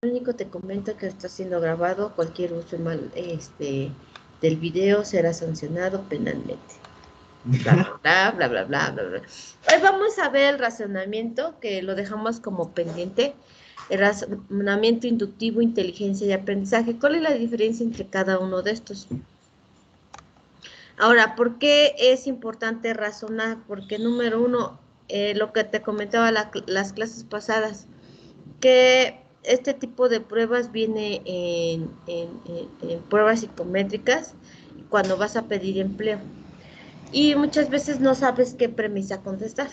único te comento que está siendo grabado. Cualquier uso mal del video será sancionado penalmente. Bla, bla, bla, bla, bla, bla, bla. Hoy vamos a ver el razonamiento, que lo dejamos como pendiente. El razonamiento inductivo, inteligencia y aprendizaje. ¿Cuál es la diferencia entre cada uno de estos? Ahora, ¿por qué es importante razonar? Porque número uno, lo que te comentaba las clases pasadas, que este tipo de pruebas viene en pruebas psicométricas cuando vas a pedir empleo. Y muchas veces no sabes qué premisa contestar.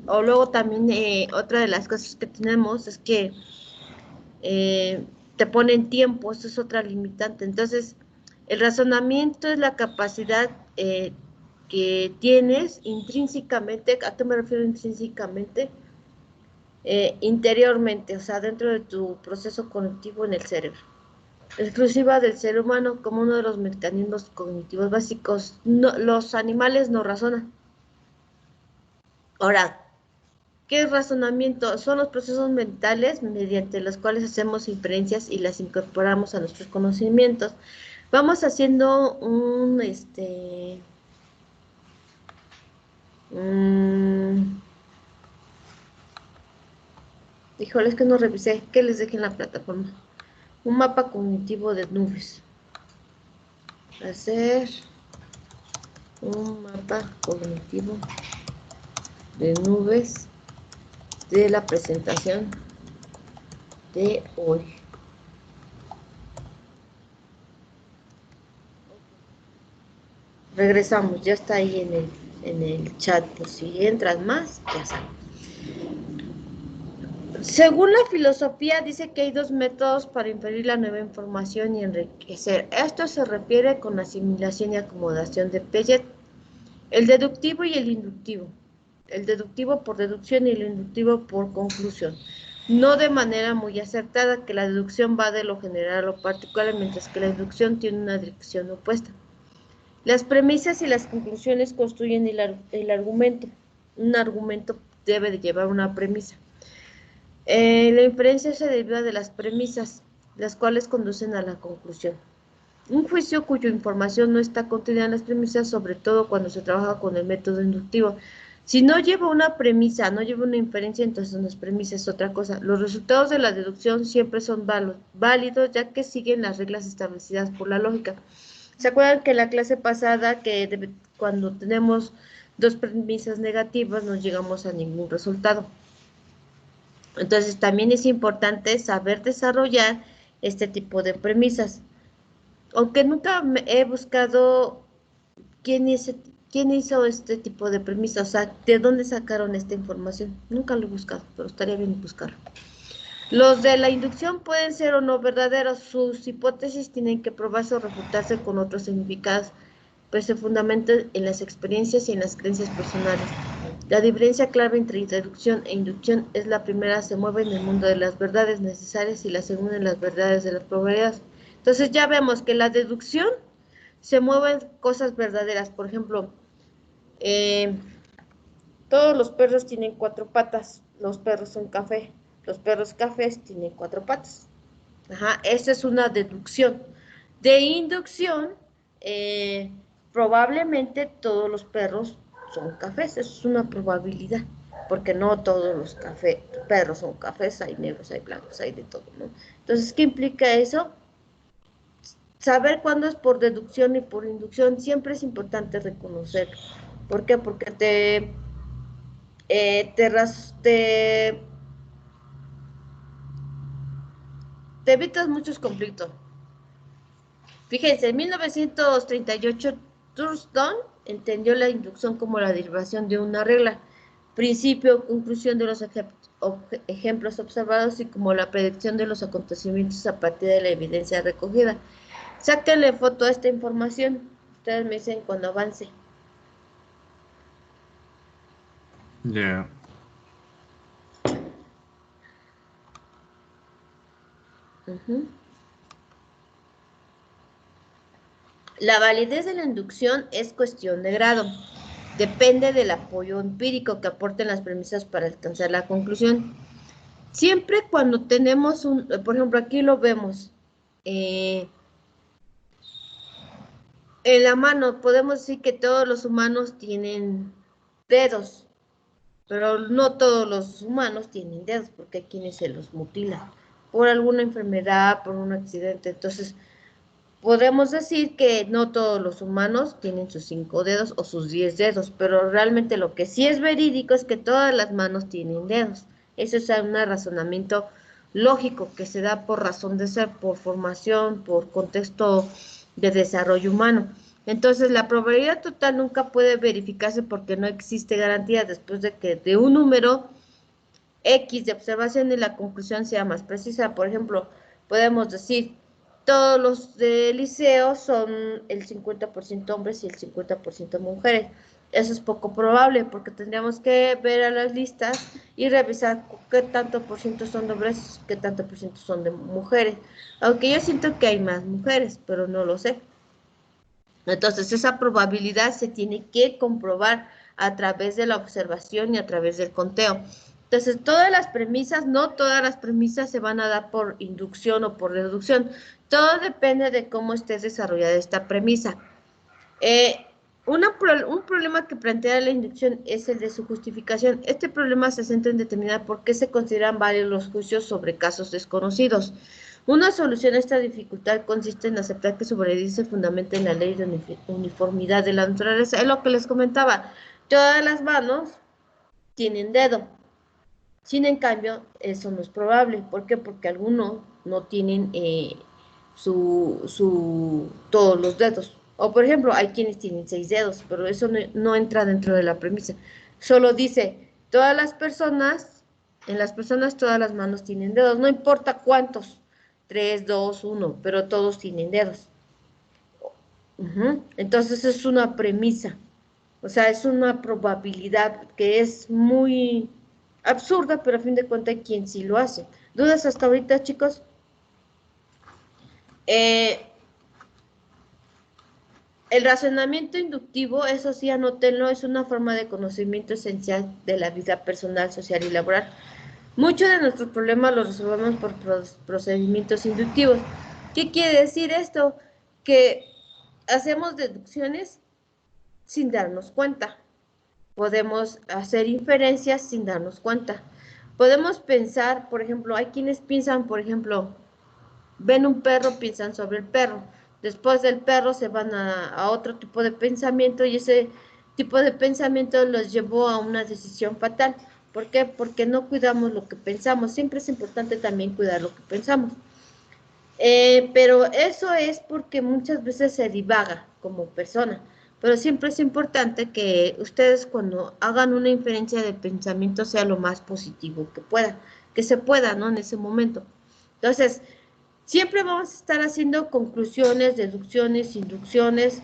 O luego también otra de las cosas que tenemos es que te ponen tiempo, eso es otra limitante. Entonces, el razonamiento es la capacidad que tienes intrínsecamente. ¿A qué me refiero intrínsecamente? Interiormente, o sea, dentro de tu proceso cognitivo en el cerebro. Exclusiva del ser humano como uno de los mecanismos cognitivos básicos. No, los animales no razonan. Ahora, ¿qué es razonamiento? Son los procesos mentales mediante los cuales hacemos inferencias y las incorporamos a nuestros conocimientos. Vamos haciendo híjole, es que no revisé, ¿qué les dejé en la plataforma? Un mapa cognitivo de nubes. Hacer un mapa cognitivo de nubes de la presentación de hoy. Regresamos, ya está ahí en el chat, por si entras más, ya sabes. Según la filosofía, dice que hay dos métodos para inferir la nueva información y enriquecer. Esto se refiere con asimilación y acomodación de Piaget, el deductivo y el inductivo. El deductivo por deducción y el inductivo por conclusión. No de manera muy acertada, que la deducción va de lo general a lo particular, mientras que la inducción tiene una dirección opuesta. Las premisas y las conclusiones construyen el argumento. Un argumento debe de llevar una premisa. La inferencia se deriva de las premisas, las cuales conducen a la conclusión. Un juicio cuya información no está contenida en las premisas, sobre todo cuando se trabaja con el método inductivo. Si no lleva una premisa, no lleva una inferencia, entonces no es premisa, es otra cosa. Los resultados de la deducción siempre son válidos, ya que siguen las reglas establecidas por la lógica. ¿Se acuerdan que en la clase pasada, cuando tenemos dos premisas negativas, no llegamos a ningún resultado? Entonces, también es importante saber desarrollar este tipo de premisas. Aunque nunca he buscado quién hizo este tipo de premisas, o sea, de dónde sacaron esta información. Nunca lo he buscado, pero estaría bien buscarlo. Los de la inducción pueden ser o no verdaderos. Sus hipótesis tienen que probarse o refutarse con otros significados, pues se fundamentan en las experiencias y en las creencias personales. La diferencia clave entre deducción e inducción es la primera se mueve en el mundo de las verdades necesarias y la segunda en las verdades de las probabilidades. Entonces ya vemos que la deducción se mueven cosas verdaderas. Por ejemplo, eh, todos los perros tienen cuatro patas. Los perros son café. Los perros cafés tienen cuatro patas. Ajá, esa es una deducción. De inducción, probablemente todos los perros son cafés, eso es una probabilidad, porque no todos los perros son cafés, hay negros, hay blancos, hay de todo, ¿no? Entonces, ¿qué implica eso? Saber cuándo es por deducción y por inducción siempre es importante reconocer. ¿Por qué? Porque eh, te, te, te evitas muchos conflictos. Fíjense, en 1938, Thurston entendió la inducción como la derivación de una regla, principio o conclusión de los ejemplos observados y como la predicción de los acontecimientos a partir de la evidencia recogida. Sáquenle foto a esta información. Ustedes me dicen cuando avance. Ya. Yeah. La validez de la inducción es cuestión de grado. Depende del apoyo empírico que aporten las premisas para alcanzar la conclusión. Siempre cuando tenemos por ejemplo, aquí lo vemos, en la mano podemos decir que todos los humanos tienen dedos, pero no todos los humanos tienen dedos, porque hay quienes se los mutilan por alguna enfermedad, por un accidente. Entonces, podemos decir que no todos los humanos tienen sus 5 dedos o sus 10 dedos, pero realmente lo que sí es verídico es que todas las manos tienen dedos. Eso es un razonamiento lógico que se da por razón de ser, por formación, por contexto de desarrollo humano. Entonces, la probabilidad total nunca puede verificarse porque no existe garantía después de que de un número X de observación y la conclusión sea más precisa. Por ejemplo, podemos decir, todos los de liceo son el 50% hombres y el 50% mujeres. Eso es poco probable porque tendríamos que ver a las listas y revisar qué tanto por ciento son de hombres y qué tanto por ciento son de mujeres. Aunque yo siento que hay más mujeres, pero no lo sé. Entonces, esa probabilidad se tiene que comprobar a través de la observación y a través del conteo. Entonces, todas las premisas, no todas las premisas se van a dar por inducción o por deducción. Todo depende de cómo esté desarrollada esta premisa. Un problema que plantea la inducción es el de su justificación. Este problema se centra en determinar por qué se consideran válidos los juicios sobre casos desconocidos. Una solución a esta dificultad consiste en aceptar que su veredicto se fundamenta en la ley de uniformidad de la naturaleza. Es lo que les comentaba. Todas las manos tienen dedo. Sin en cambio, eso no es probable. ¿Por qué? Porque algunos no tienen todos los dedos. O por ejemplo, hay quienes tienen 6 dedos, pero eso no entra dentro de la premisa. Solo dice, todas las personas, en las personas todas las manos tienen dedos, no importa cuántos, 3, 2, 1, pero todos tienen dedos. Entonces es una premisa, o sea, es una probabilidad que es muy absurda, pero a fin de cuentas hay quien sí lo hace. ¿Dudas hasta ahorita, chicos? El razonamiento inductivo, eso sí, anótenlo, es una forma de conocimiento esencial de la vida personal, social y laboral. Muchos de nuestros problemas los resolvemos por procedimientos inductivos. ¿Qué quiere decir esto? Que hacemos deducciones sin darnos cuenta. Podemos hacer inferencias sin darnos cuenta. Podemos pensar, por ejemplo, hay quienes piensan, por ejemplo, ven un perro, piensan sobre el perro. Después del perro se van a otro tipo de pensamiento y ese tipo de pensamiento los llevó a una decisión fatal. ¿Por qué? Porque no cuidamos lo que pensamos. Siempre es importante también cuidar lo que pensamos. Pero eso es porque muchas veces se divaga como persona. Pero siempre es importante que ustedes cuando hagan una inferencia de pensamiento sea lo más positivo que pueda, que se pueda, ¿no? En ese momento. Entonces, siempre vamos a estar haciendo conclusiones, deducciones, inducciones,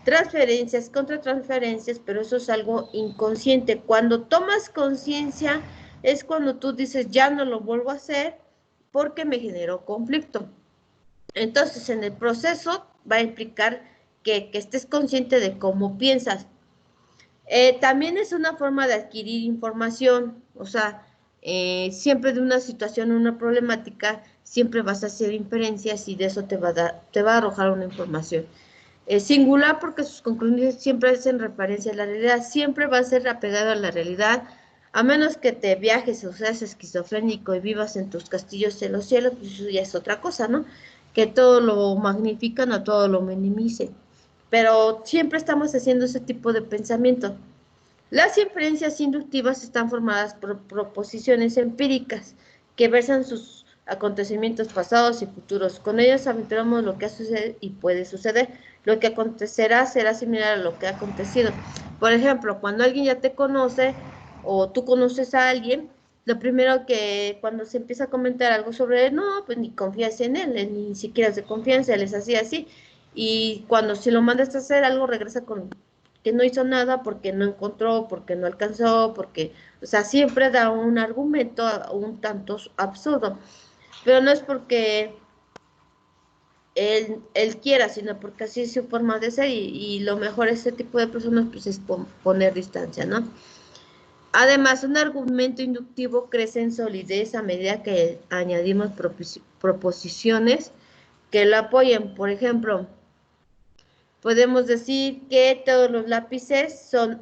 transferencias, contratransferencias, pero eso es algo inconsciente. Cuando tomas conciencia es cuando tú dices, ya no lo vuelvo a hacer porque me generó conflicto. Entonces, en el proceso va a implicar que estés consciente de cómo piensas. También es una forma de adquirir información, o sea, siempre de una situación, una problemática, siempre vas a hacer inferencias y de eso te va a arrojar una información. Singular porque sus conclusiones siempre hacen referencia a la realidad, siempre va a ser apegado a la realidad, a menos que te viajes o seas esquizofrénico y vivas en tus castillos en los cielos, pues eso ya es otra cosa, ¿no? Que todo lo magnifican o todo lo minimicen. Pero siempre estamos haciendo ese tipo de pensamiento. Las inferencias inductivas están formadas por proposiciones empíricas que versan sus acontecimientos pasados y futuros. Con ellas aventuramos lo que ha sucedido y puede suceder. Lo que acontecerá será similar a lo que ha acontecido. Por ejemplo, cuando alguien ya te conoce o tú conoces a alguien, lo primero que cuando se empieza a comentar algo sobre él, no, pues ni confías en él, ni siquiera es de confianza, él es así. Y cuando si lo mandas a hacer algo, regresa con que no hizo nada porque no encontró, porque no alcanzó, porque, o sea, siempre da un argumento un tanto absurdo, pero no es porque él quiera, sino porque así es su forma de ser y lo mejor ese tipo de personas pues es poner distancia, ¿no? Además, un argumento inductivo crece en solidez a medida que añadimos proposiciones que lo apoyen. Por ejemplo, podemos decir que todos los lápices son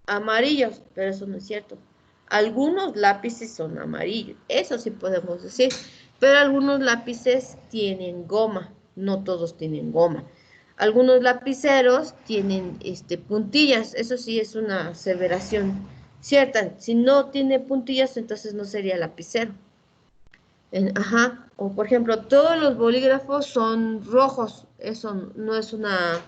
amarillos, pero eso no es cierto. Algunos lápices son amarillos, eso sí podemos decir, pero algunos lápices tienen goma, no todos tienen goma. Algunos lapiceros tienen puntillas, eso sí es una aseveración cierta. Si no tiene puntillas, entonces no sería lapicero. Ajá, o por ejemplo, todos los bolígrafos son rojos, eso no es una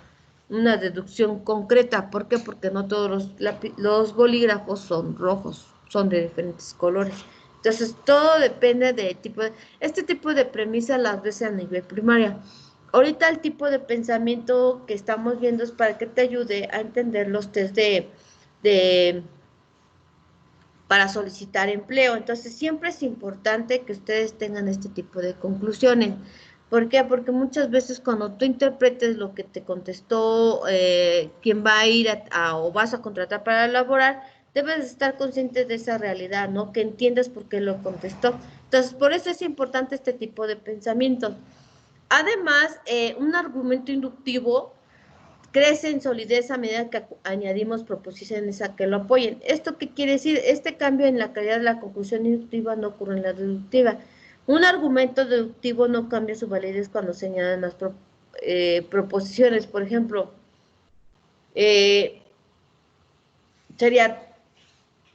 deducción concreta. ¿Por qué? Porque no todos los bolígrafos son rojos, son de diferentes colores. Entonces, todo depende del tipo de... Este tipo de premisas las ves a nivel primaria. Ahorita el tipo de pensamiento que estamos viendo es para que te ayude a entender los test de para solicitar empleo. Entonces, siempre es importante que ustedes tengan este tipo de conclusiones. ¿Por qué? Porque muchas veces cuando tú interpretes lo que te contestó quien va a ir o vas a contratar para elaborar, debes estar consciente de esa realidad, ¿no? Que entiendas por qué lo contestó. Entonces, por eso es importante este tipo de pensamiento. Además, un argumento inductivo crece en solidez a medida que añadimos proposiciones a que lo apoyen. ¿Esto qué quiere decir? Este cambio en la calidad de la conclusión inductiva no ocurre en la deductiva. Un argumento deductivo no cambia su validez cuando se añaden las proposiciones. Por ejemplo, sería,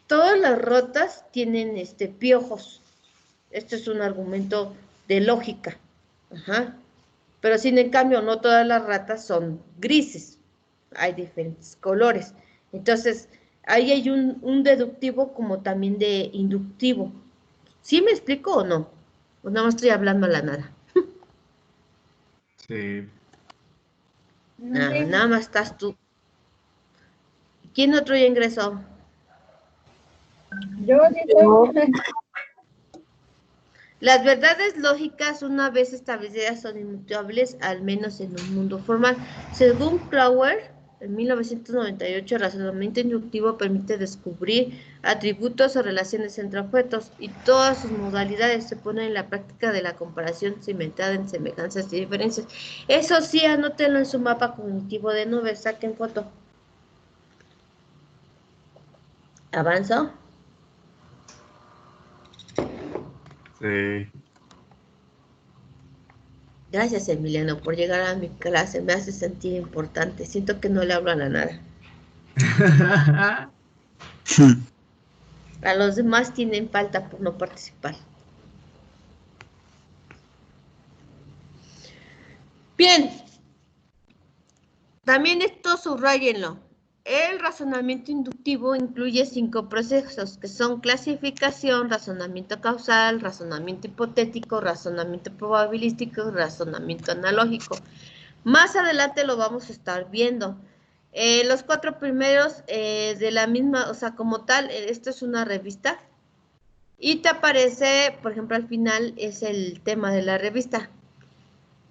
todas las rotas tienen piojos. Esto es un argumento de lógica. Ajá. Pero sin en cambio, no todas las ratas son grises. Hay diferentes colores. Entonces, ahí hay un deductivo como también de inductivo. ¿Sí me explico o no? O nada más estoy hablando a la nada. Sí. Nada más estás tú. ¿Quién otro ya ingresó? Yo dice. Las verdades lógicas, una vez establecidas, son inmutables, al menos en un mundo formal. Según Clower, en 1998, el razonamiento inductivo permite descubrir atributos o relaciones entre objetos y todas sus modalidades se ponen en la práctica de la comparación cimentada en semejanzas y diferencias. Eso sí, anótenlo en su mapa cognitivo de nubes, saquen foto. ¿Avanzo? Sí. Gracias, Emiliano, por llegar a mi clase. Me hace sentir importante. Siento que no le hablo a la nada. A los demás tienen falta por no participar. Bien. También esto subrayenlo. El razonamiento inductivo incluye 5 procesos que son clasificación, razonamiento causal, razonamiento hipotético, razonamiento probabilístico y razonamiento analógico. Más adelante lo vamos a estar viendo. Los 4 primeros de la misma, o sea, como tal, esto es una revista y te aparece, por ejemplo, al final es el tema de la revista.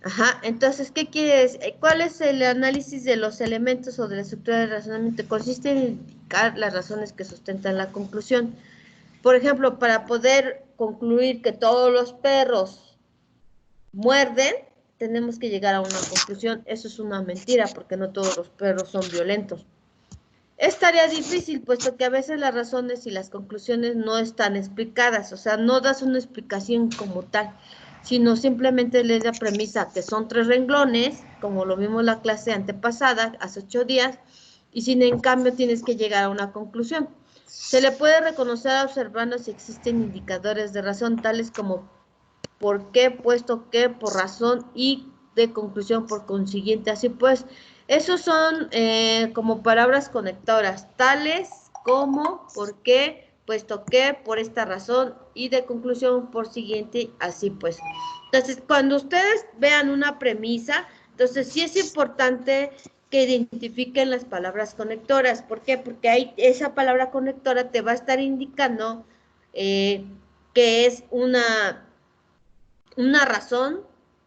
Ajá, entonces, ¿qué quieres? ¿Cuál es el análisis de los elementos o de la estructura del razonamiento? Consiste en indicar las razones que sustentan la conclusión. Por ejemplo, para poder concluir que todos los perros muerden, tenemos que llegar a una conclusión. Eso es una mentira, porque no todos los perros son violentos. Es tarea difícil, puesto que a veces las razones y las conclusiones no están explicadas, o sea, no das una explicación como tal, sino simplemente lees la premisa, que son 3 renglones, como lo vimos en la clase antepasada, hace 8 días, y sin en cambio tienes que llegar a una conclusión. Se le puede reconocer observando si existen indicadores de razón, tales como por qué, puesto que, por razón y de conclusión por consiguiente. Así pues, esos son como palabras conectoras, tales como, por qué, puesto que, por esta razón y de conclusión por siguiente, así pues. Entonces, cuando ustedes vean una premisa, entonces sí es importante que identifiquen las palabras conectoras. ¿Por qué? Porque ahí esa palabra conectora te va a estar indicando que es una razón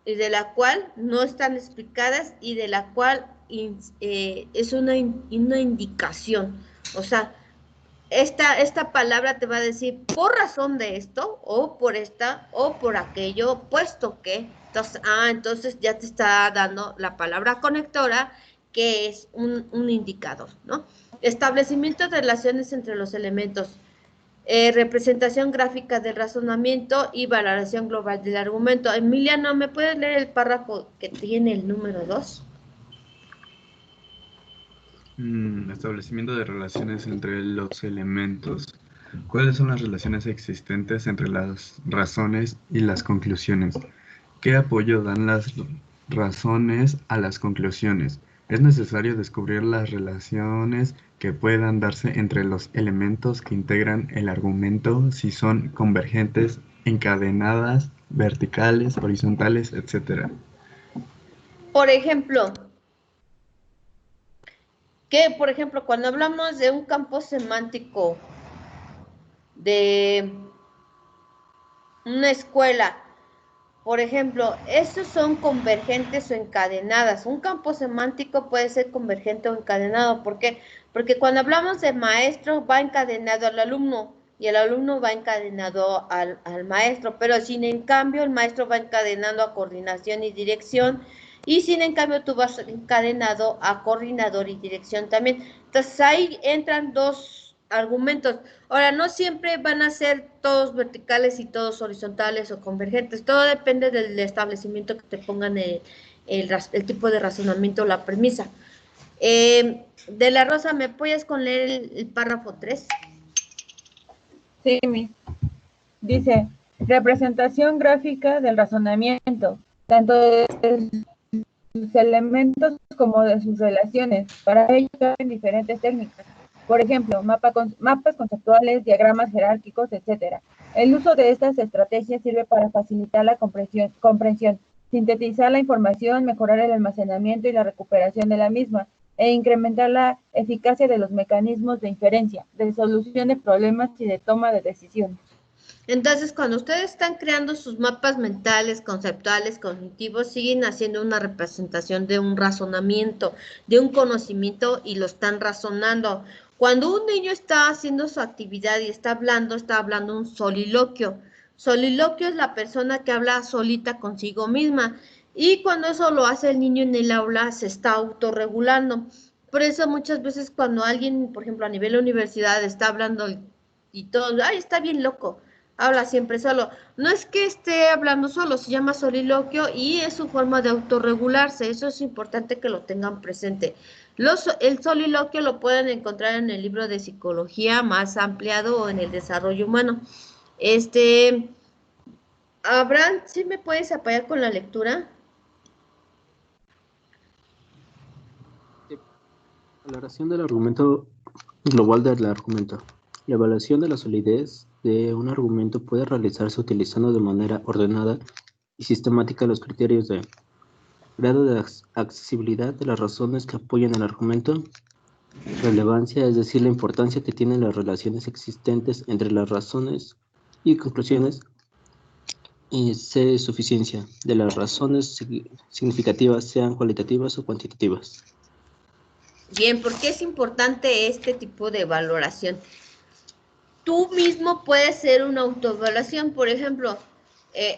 y de la cual no están explicadas y de la cual es una indicación. O sea, esta palabra te va a decir por razón de esto, o por esta, o por aquello, puesto que. Entonces ya te está dando la palabra conectora, que es un indicador, ¿no? Establecimiento de relaciones entre los elementos. Representación gráfica del razonamiento y valoración global del argumento. Emiliano, ¿me puedes leer el párrafo que tiene el número 2? Establecimiento de relaciones entre los elementos. ¿Cuáles son las relaciones existentes entre las razones y las conclusiones? ¿Qué apoyo dan las razones a las conclusiones? Es necesario descubrir las relaciones que puedan darse entre los elementos que integran el argumento, si son convergentes, encadenadas, verticales, horizontales, etc. Por ejemplo, cuando hablamos de un campo semántico de una escuela, por ejemplo, estos son convergentes o encadenadas. Un campo semántico puede ser convergente o encadenado. ¿Por qué? Porque cuando hablamos de maestro, va encadenado al alumno y el alumno va encadenado al maestro, pero sin en cambio el maestro va encadenando a coordinación y dirección, y sin en cambio tú vas encadenado a coordinador y dirección también. Entonces ahí entran dos argumentos. Ahora, no siempre van a ser todos verticales y todos horizontales o convergentes. Todo depende del establecimiento que te pongan el tipo de razonamiento o la premisa. De la Rosa, ¿me apoyas con leer el párrafo 3? Sí, dice, representación gráfica del razonamiento, tanto de sus elementos como de sus relaciones. Para ello caben diferentes técnicas. Por ejemplo, mapas conceptuales, diagramas jerárquicos, etc. El uso de estas estrategias sirve para facilitar la comprensión, sintetizar la información, mejorar el almacenamiento y la recuperación de la misma, e incrementar la eficacia de los mecanismos de inferencia, de solución de problemas y de toma de decisiones. Entonces, cuando ustedes están creando sus mapas mentales, conceptuales, cognitivos, siguen haciendo una representación de un razonamiento, de un conocimiento, y lo están razonando. Cuando un niño está haciendo su actividad y está hablando un soliloquio. Soliloquio es la persona que habla solita consigo misma. Y cuando eso lo hace el niño en el aula, se está autorregulando. Por eso muchas veces cuando alguien, por ejemplo, a nivel de universidad está hablando y todo, ay, está bien loco, habla siempre solo. No es que esté hablando solo, se llama soliloquio y es su forma de autorregularse. Eso es importante que lo tengan presente. El soliloquio lo pueden encontrar en el libro de psicología más ampliado o en el desarrollo humano. Abraham, ¿sí me puedes apoyar con la lectura? Valoración del argumento global del argumento. La evaluación de la solidez de un argumento puede realizarse utilizando de manera ordenada y sistemática los criterios de grado de accesibilidad de las razones que apoyan el argumento, relevancia, es decir, la importancia que tienen las relaciones existentes entre las razones y conclusiones, y suficiencia de las razones significativas, sean cualitativas o cuantitativas. Bien, ¿por qué es importante este tipo de valoración? Tú mismo puedes hacer una autoevaluación. Por ejemplo,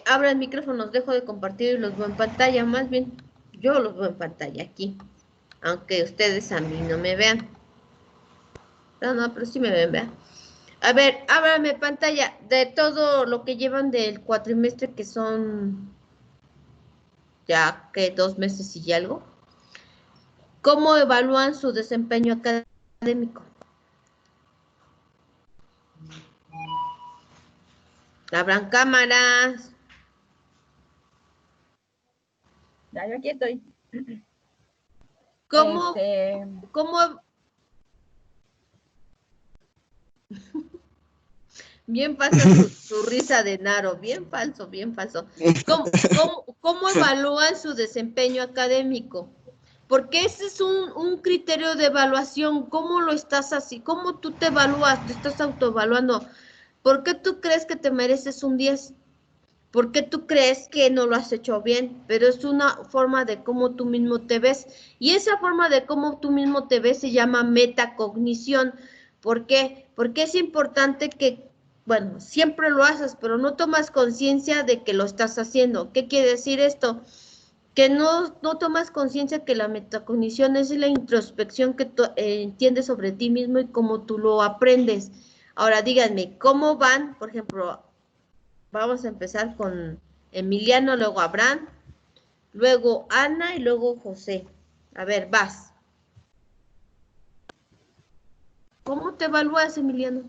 abra el micrófono, dejo de compartir y los veo en pantalla. Más bien, yo los veo en pantalla aquí, aunque ustedes a mí no me vean. No, pero sí me ven, vean. A ver, ábrame pantalla de todo lo que llevan del cuatrimestre, que son ya que 2 meses y algo. ¿Cómo evalúan su desempeño académico? Abran cámaras. Ya, yo aquí estoy. ¿Cómo? Bien falsa su risa de Naro, bien falso, bien falso. ¿Cómo evalúan su desempeño académico? Porque ese es un criterio de evaluación. ¿Cómo lo estás así? ¿Cómo tú te evalúas? Te estás autoevaluando. ¿Por qué tú crees que te mereces un 10? ¿Por qué tú crees que no lo has hecho bien? Pero es una forma de cómo tú mismo te ves. Y esa forma de cómo tú mismo te ves se llama metacognición. ¿Por qué? Porque es importante que, bueno, siempre lo haces, pero no tomas conciencia de que lo estás haciendo. ¿Qué quiere decir esto? Que no tomas conciencia que la metacognición es la introspección que tú entiendes sobre ti mismo y cómo tú lo aprendes. Ahora díganme, ¿cómo van? Por ejemplo, vamos a empezar con Emiliano, luego Abraham, luego Ana y luego José. A ver, vas. ¿Cómo te evalúas, Emiliano?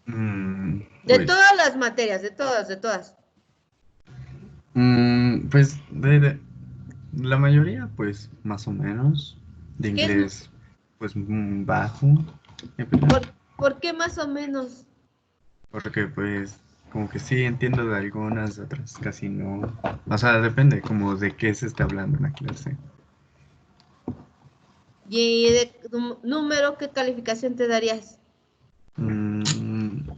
De Pues, todas las materias, de todas. pues la mayoría, pues más o menos. De ¿Qué es, inglés, pues bajo. por qué más o menos? Porque pues como que sí entiendo de algunas, de otras casi no. O sea, depende como de qué se está hablando en la clase. ¿Y de número qué calificación te darías? Un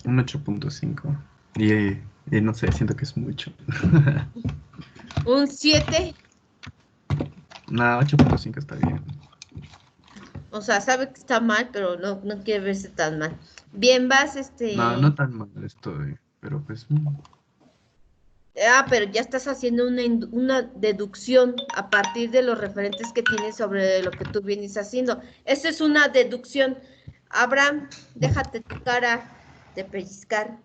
8.5. Y no sé, siento que es mucho. ¿Un 7? No, 8.5 está bien. O sea, sabe que está mal, pero no quiere verse tan mal. Bien, vas, No, no tan mal estoy, pero pues... pero ya estás haciendo una deducción a partir de los referentes que tienes sobre lo que tú vienes haciendo. Eso es una deducción. Abraham, déjate tu cara de pellizcar.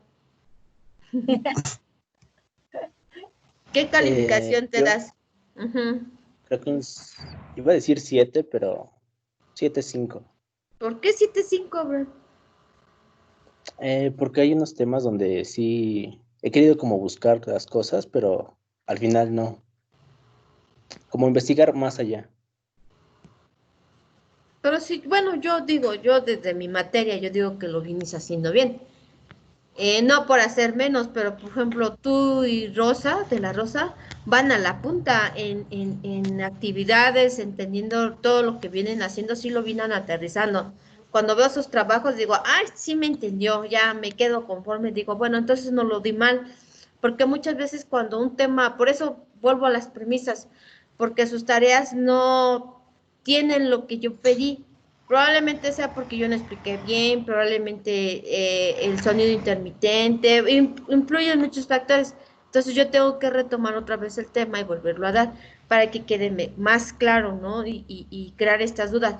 ¿Qué calificación te Yo das? Ujú. creo que iba a decir 7, pero 7.5. ¿Por qué 7.5, Abraham? Porque hay unos temas donde sí he querido como buscar las cosas, pero al final no. Como investigar más allá. Pero sí, bueno, yo desde mi materia, yo digo que lo vienes haciendo bien. No por hacer menos, pero por ejemplo, tú y Rosa, de la Rosa, van a la punta en actividades, entendiendo todo lo que vienen haciendo, sí lo vienen aterrizando. Cuando veo sus trabajos, digo, ay, sí me entendió, ya me quedo conforme, digo, bueno, entonces no lo di mal, porque muchas veces cuando un tema, por eso vuelvo a las premisas, porque sus tareas no tienen lo que yo pedí. Probablemente sea porque yo no expliqué bien, probablemente el sonido intermitente, influyen muchos factores. Entonces yo tengo que retomar otra vez el tema y volverlo a dar para que quede más claro, ¿no? Y crear estas dudas.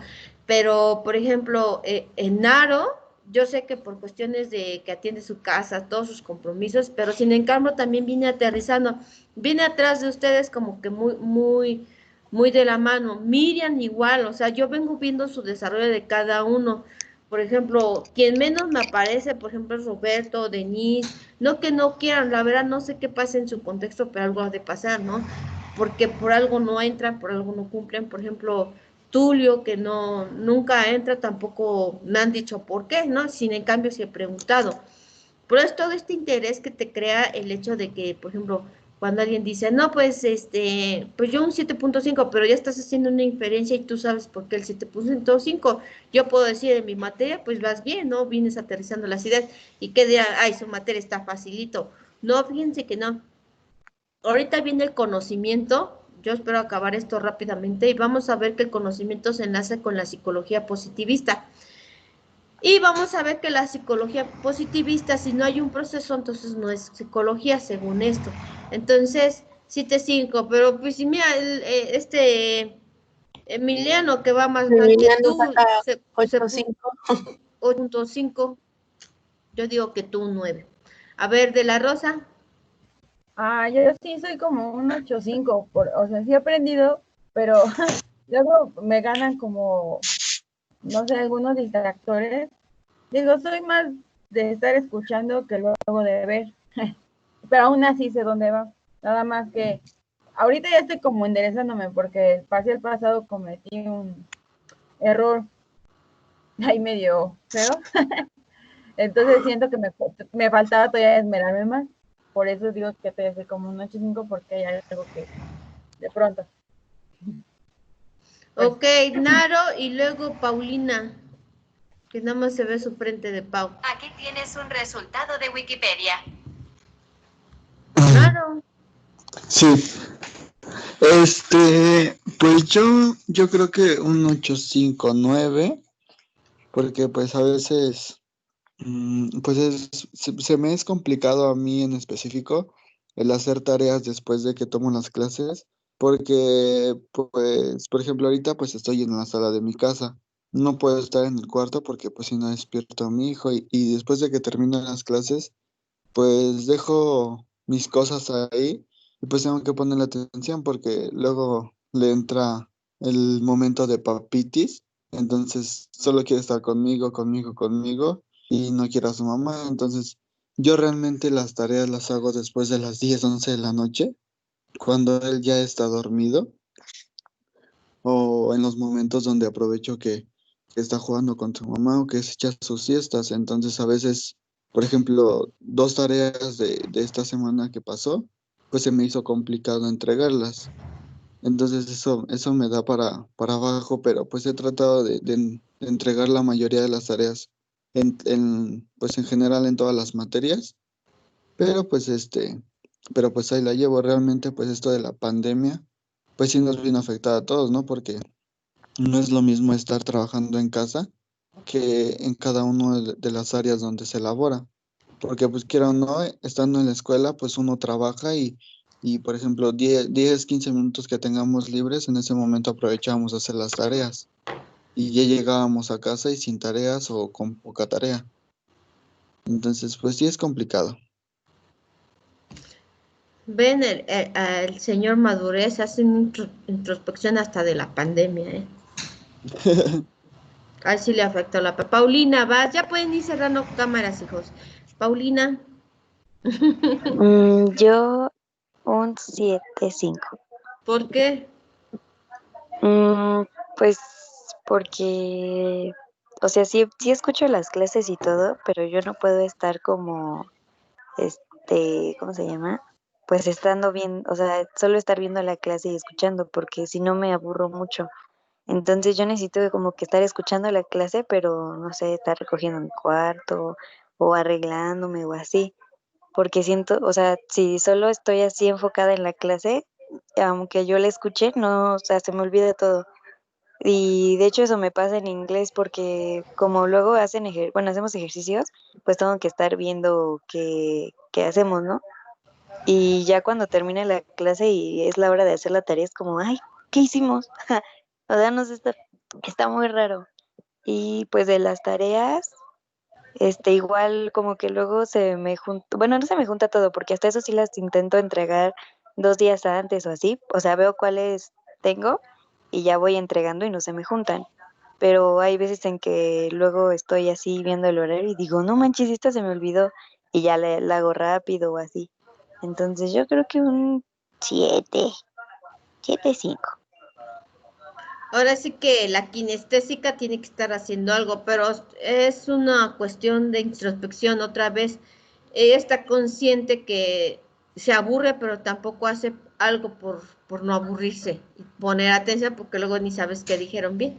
Pero, por ejemplo, en Naro, yo sé que por cuestiones de que atiende su casa, todos sus compromisos, pero sin embargo también viene aterrizando, viene atrás de ustedes como que muy de la mano. Miriam igual, o sea, yo vengo viendo su desarrollo de cada uno. Por ejemplo, quien menos me aparece, por ejemplo, es Roberto, Denise, no que no quieran, la verdad no sé qué pasa en su contexto, pero algo ha de pasar, ¿no? Porque por algo no entran, por algo no cumplen, por ejemplo, Tulio, que nunca entra, tampoco me han dicho por qué, ¿no? Sin en cambio, si he preguntado. Pero es todo este interés que te crea el hecho de que, por ejemplo, cuando alguien dice, no, pues, pues yo un 7.5, pero ya estás haciendo una inferencia y tú sabes por qué el 7.5. Yo puedo decir en mi materia, pues vas bien, ¿no? Vienes aterrizando las ideas y que dirán, ay, su materia está facilito. No, fíjense que no. Ahorita viene el conocimiento, yo espero acabar esto rápidamente y vamos a ver que el conocimiento se enlaza con la psicología positivista. Y vamos a ver que la psicología positivista, si no hay un proceso, entonces no es psicología, según esto. Entonces, 7.5, pero pues si mira, Emiliano, que va más mal que Emiliano tú, saca se 8.5. 8.5, yo digo que tú un 9. A ver, de la Rosa. Yo sí soy como un 8.5, o sea, sí he aprendido, pero luego me ganan como, no sé, algunos distractores. Digo, soy más de estar escuchando que luego de ver, pero aún así sé dónde va. Nada más que ahorita ya estoy como enderezándome porque el parcial pasado cometí un error ahí medio feo. Entonces siento que me faltaba todavía esmerarme más. Por eso digo que te hace como un 8.5 porque hay algo que de pronto. Pues, Ok, Naro y luego Paulina, que nada más se ve su frente de Pau. Aquí tienes un resultado de Wikipedia. Naro. Sí, pues yo creo que un 8.5 9, porque pues a veces Pues se me es complicado a mí en específico el hacer tareas después de que tomo las clases, porque, pues, por ejemplo, ahorita pues estoy en la sala de mi casa. No puedo estar en el cuarto porque pues si no despierto a mi hijo y después de que terminan las clases, pues dejo mis cosas ahí y pues tengo que ponerle atención porque luego le entra el momento de papitis, entonces solo quiere estar conmigo, conmigo, conmigo y no quiere a su mamá, entonces yo realmente las tareas las hago después de las 10 11 de la noche, cuando él ya está dormido o en los momentos donde aprovecho que está jugando con su mamá o que se echa sus siestas. Entonces, a veces, por ejemplo, dos tareas de esta semana que pasó, pues se me hizo complicado entregarlas. Entonces, eso me da para abajo, pero pues he tratado de entregar la mayoría de las tareas pues en general en todas las materias, pero pues pero pues ahí la llevo. Realmente, pues esto de la pandemia, pues sí nos vino a afectar a todos, ¿no? Porque no es lo mismo estar trabajando en casa que en cada una de las áreas donde se elabora. Porque pues quiera o no, estando en la escuela, pues uno trabaja y por ejemplo, 15 minutos que tengamos libres, en ese momento aprovechábamos a hacer las tareas. Y ya llegábamos a casa y sin tareas o con poca tarea. Entonces, pues sí es complicado. Ven, el señor Madurez hace una introspección hasta de la pandemia, ¿eh? Ahí sí le afectó la... Paulina, vas, ya pueden ir cerrando cámaras, hijos. Paulina, Yo un 7,5. ¿por qué? Mm, pues porque, o sea, sí escucho las clases y todo, pero yo no puedo estar como, ¿cómo se llama? Pues estando bien, o sea, solo estar viendo la clase y escuchando, porque si no me aburro mucho. Entonces yo necesito como que estar escuchando la clase, pero no sé, estar recogiendo mi cuarto o arreglándome o así, porque siento, o sea, si solo estoy así enfocada en la clase, aunque yo la escuche, no, o sea, se me olvida todo. Y de hecho eso me pasa en inglés porque como luego bueno, hacemos ejercicios, pues tengo que estar viendo qué hacemos, ¿no? Y ya cuando termine la clase y es la hora de hacer la tarea, es como, ay, ¿qué hicimos? O sea, no sé, está muy raro. Y pues de las tareas, igual como que luego se me junta, bueno, no se me junta todo, porque hasta eso sí las intento entregar 2 días antes o así, o sea, veo cuáles tengo y ya voy entregando y no se me juntan. Pero hay veces en que luego estoy así viendo el horario y digo, no manches, esta se me olvidó y ya la hago rápido o así. Entonces yo creo que un 7, 7,5. Ahora sí que la kinestésica tiene que estar haciendo algo, pero es una cuestión de introspección otra vez. Ella está consciente que se aburre, pero tampoco hace algo por no aburrirse y poner atención porque luego ni sabes qué dijeron bien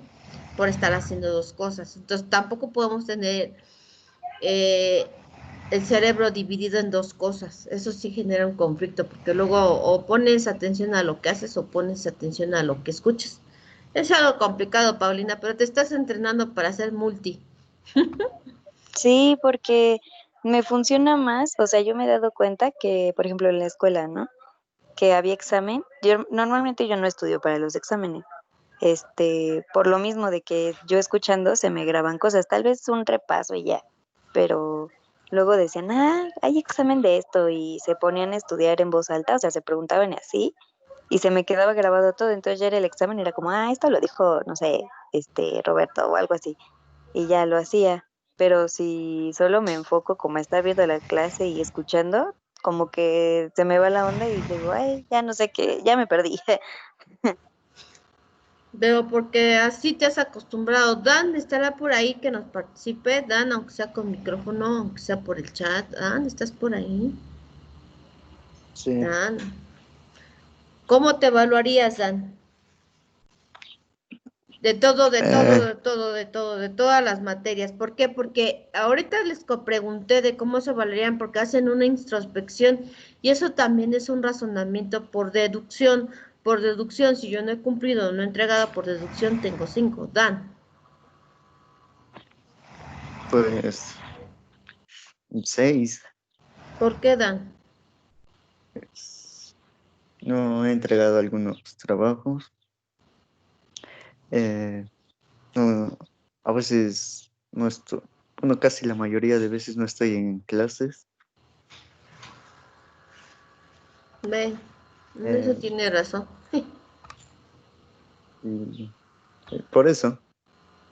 por estar haciendo dos cosas. Entonces tampoco podemos tener eh, el cerebro dividido en dos cosas. Eso sí genera un conflicto porque luego o pones atención a lo que haces o pones atención a lo que escuchas. Es algo complicado, Paulina, pero te estás entrenando para ser multi. Sí, porque me funciona más, o sea, yo me he dado cuenta que, por ejemplo, en la escuela, ¿no? Que había examen. Normalmente yo no estudio para los exámenes. Por lo mismo de que yo escuchando se me graban cosas, tal vez un repaso y ya, pero luego decían, hay examen de esto y se ponían a estudiar en voz alta, o sea, se preguntaban así y se me quedaba grabado todo, entonces ya era el examen, era como, esto lo dijo, no sé, Roberto o algo así, y ya lo hacía, pero si solo me enfoco como a estar viendo la clase y escuchando, como que se me va la onda y digo, ay, ya no sé qué, ya me perdí. Veo, porque así te has acostumbrado. Dan estará por ahí que nos participe. Dan, aunque sea con micrófono, aunque sea por el chat. Dan, ¿estás por ahí? Sí. Dan. ¿Cómo te evaluarías, Dan? De todo, de todo, Eh, de todo, de todo, de todas las materias. ¿Por qué? Porque ahorita les pregunté de cómo se evaluarían, porque hacen una introspección y eso también es un razonamiento por deducción. Por deducción, si yo no he cumplido, no he entregado por deducción, tengo 5. Dan. pues Un 6. ¿Por qué, Dan? Pues, no he entregado algunos trabajos. No, a veces no estoy, bueno, casi la mayoría de veces no estoy en clases. Ve, en eso eh, tiene razón. y por eso.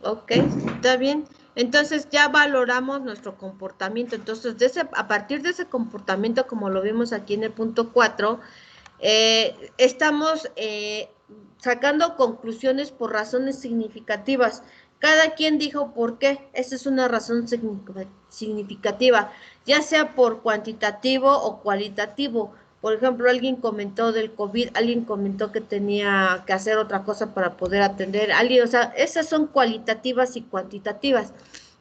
Ok, está bien. Entonces ya valoramos nuestro comportamiento. Entonces, a partir de ese comportamiento, como lo vimos aquí en el punto 4, estamos sacando conclusiones por razones significativas. Cada quien dijo por qué. Esa es una razón significativa, ya sea por cuantitativo o cualitativo. Por ejemplo, alguien comentó del COVID, alguien comentó que tenía que hacer otra cosa para poder atender a alguien. O sea, esas son cualitativas y cuantitativas.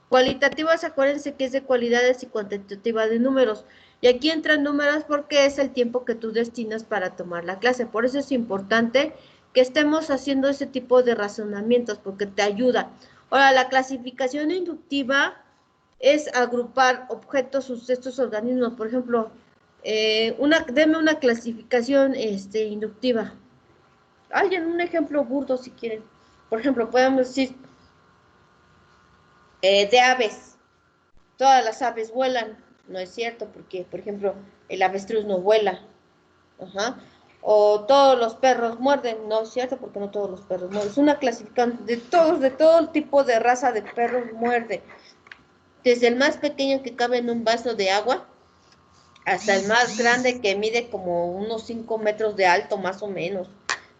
Cualitativas, acuérdense que es de cualidades y cuantitativa de números. Y aquí entran números porque es el tiempo que tú destinas para tomar la clase. Por eso es importante que estemos haciendo ese tipo de razonamientos porque te ayuda. Ahora, la clasificación inductiva es agrupar objetos, sucesos, organismos. Por ejemplo, deme una clasificación inductiva. Alguien, un ejemplo burdo si quieren. Por ejemplo, podemos decir de aves. Todas las aves vuelan. No es cierto porque, por ejemplo, el avestruz no vuela. Ajá. O todos los perros muerden. No es cierto porque no todos los perros muerden. Es una clasificación de todo tipo de raza de perros muerde. Desde el más pequeño que cabe en un vaso de agua hasta el más grande que mide como unos 5 metros de alto, más o menos.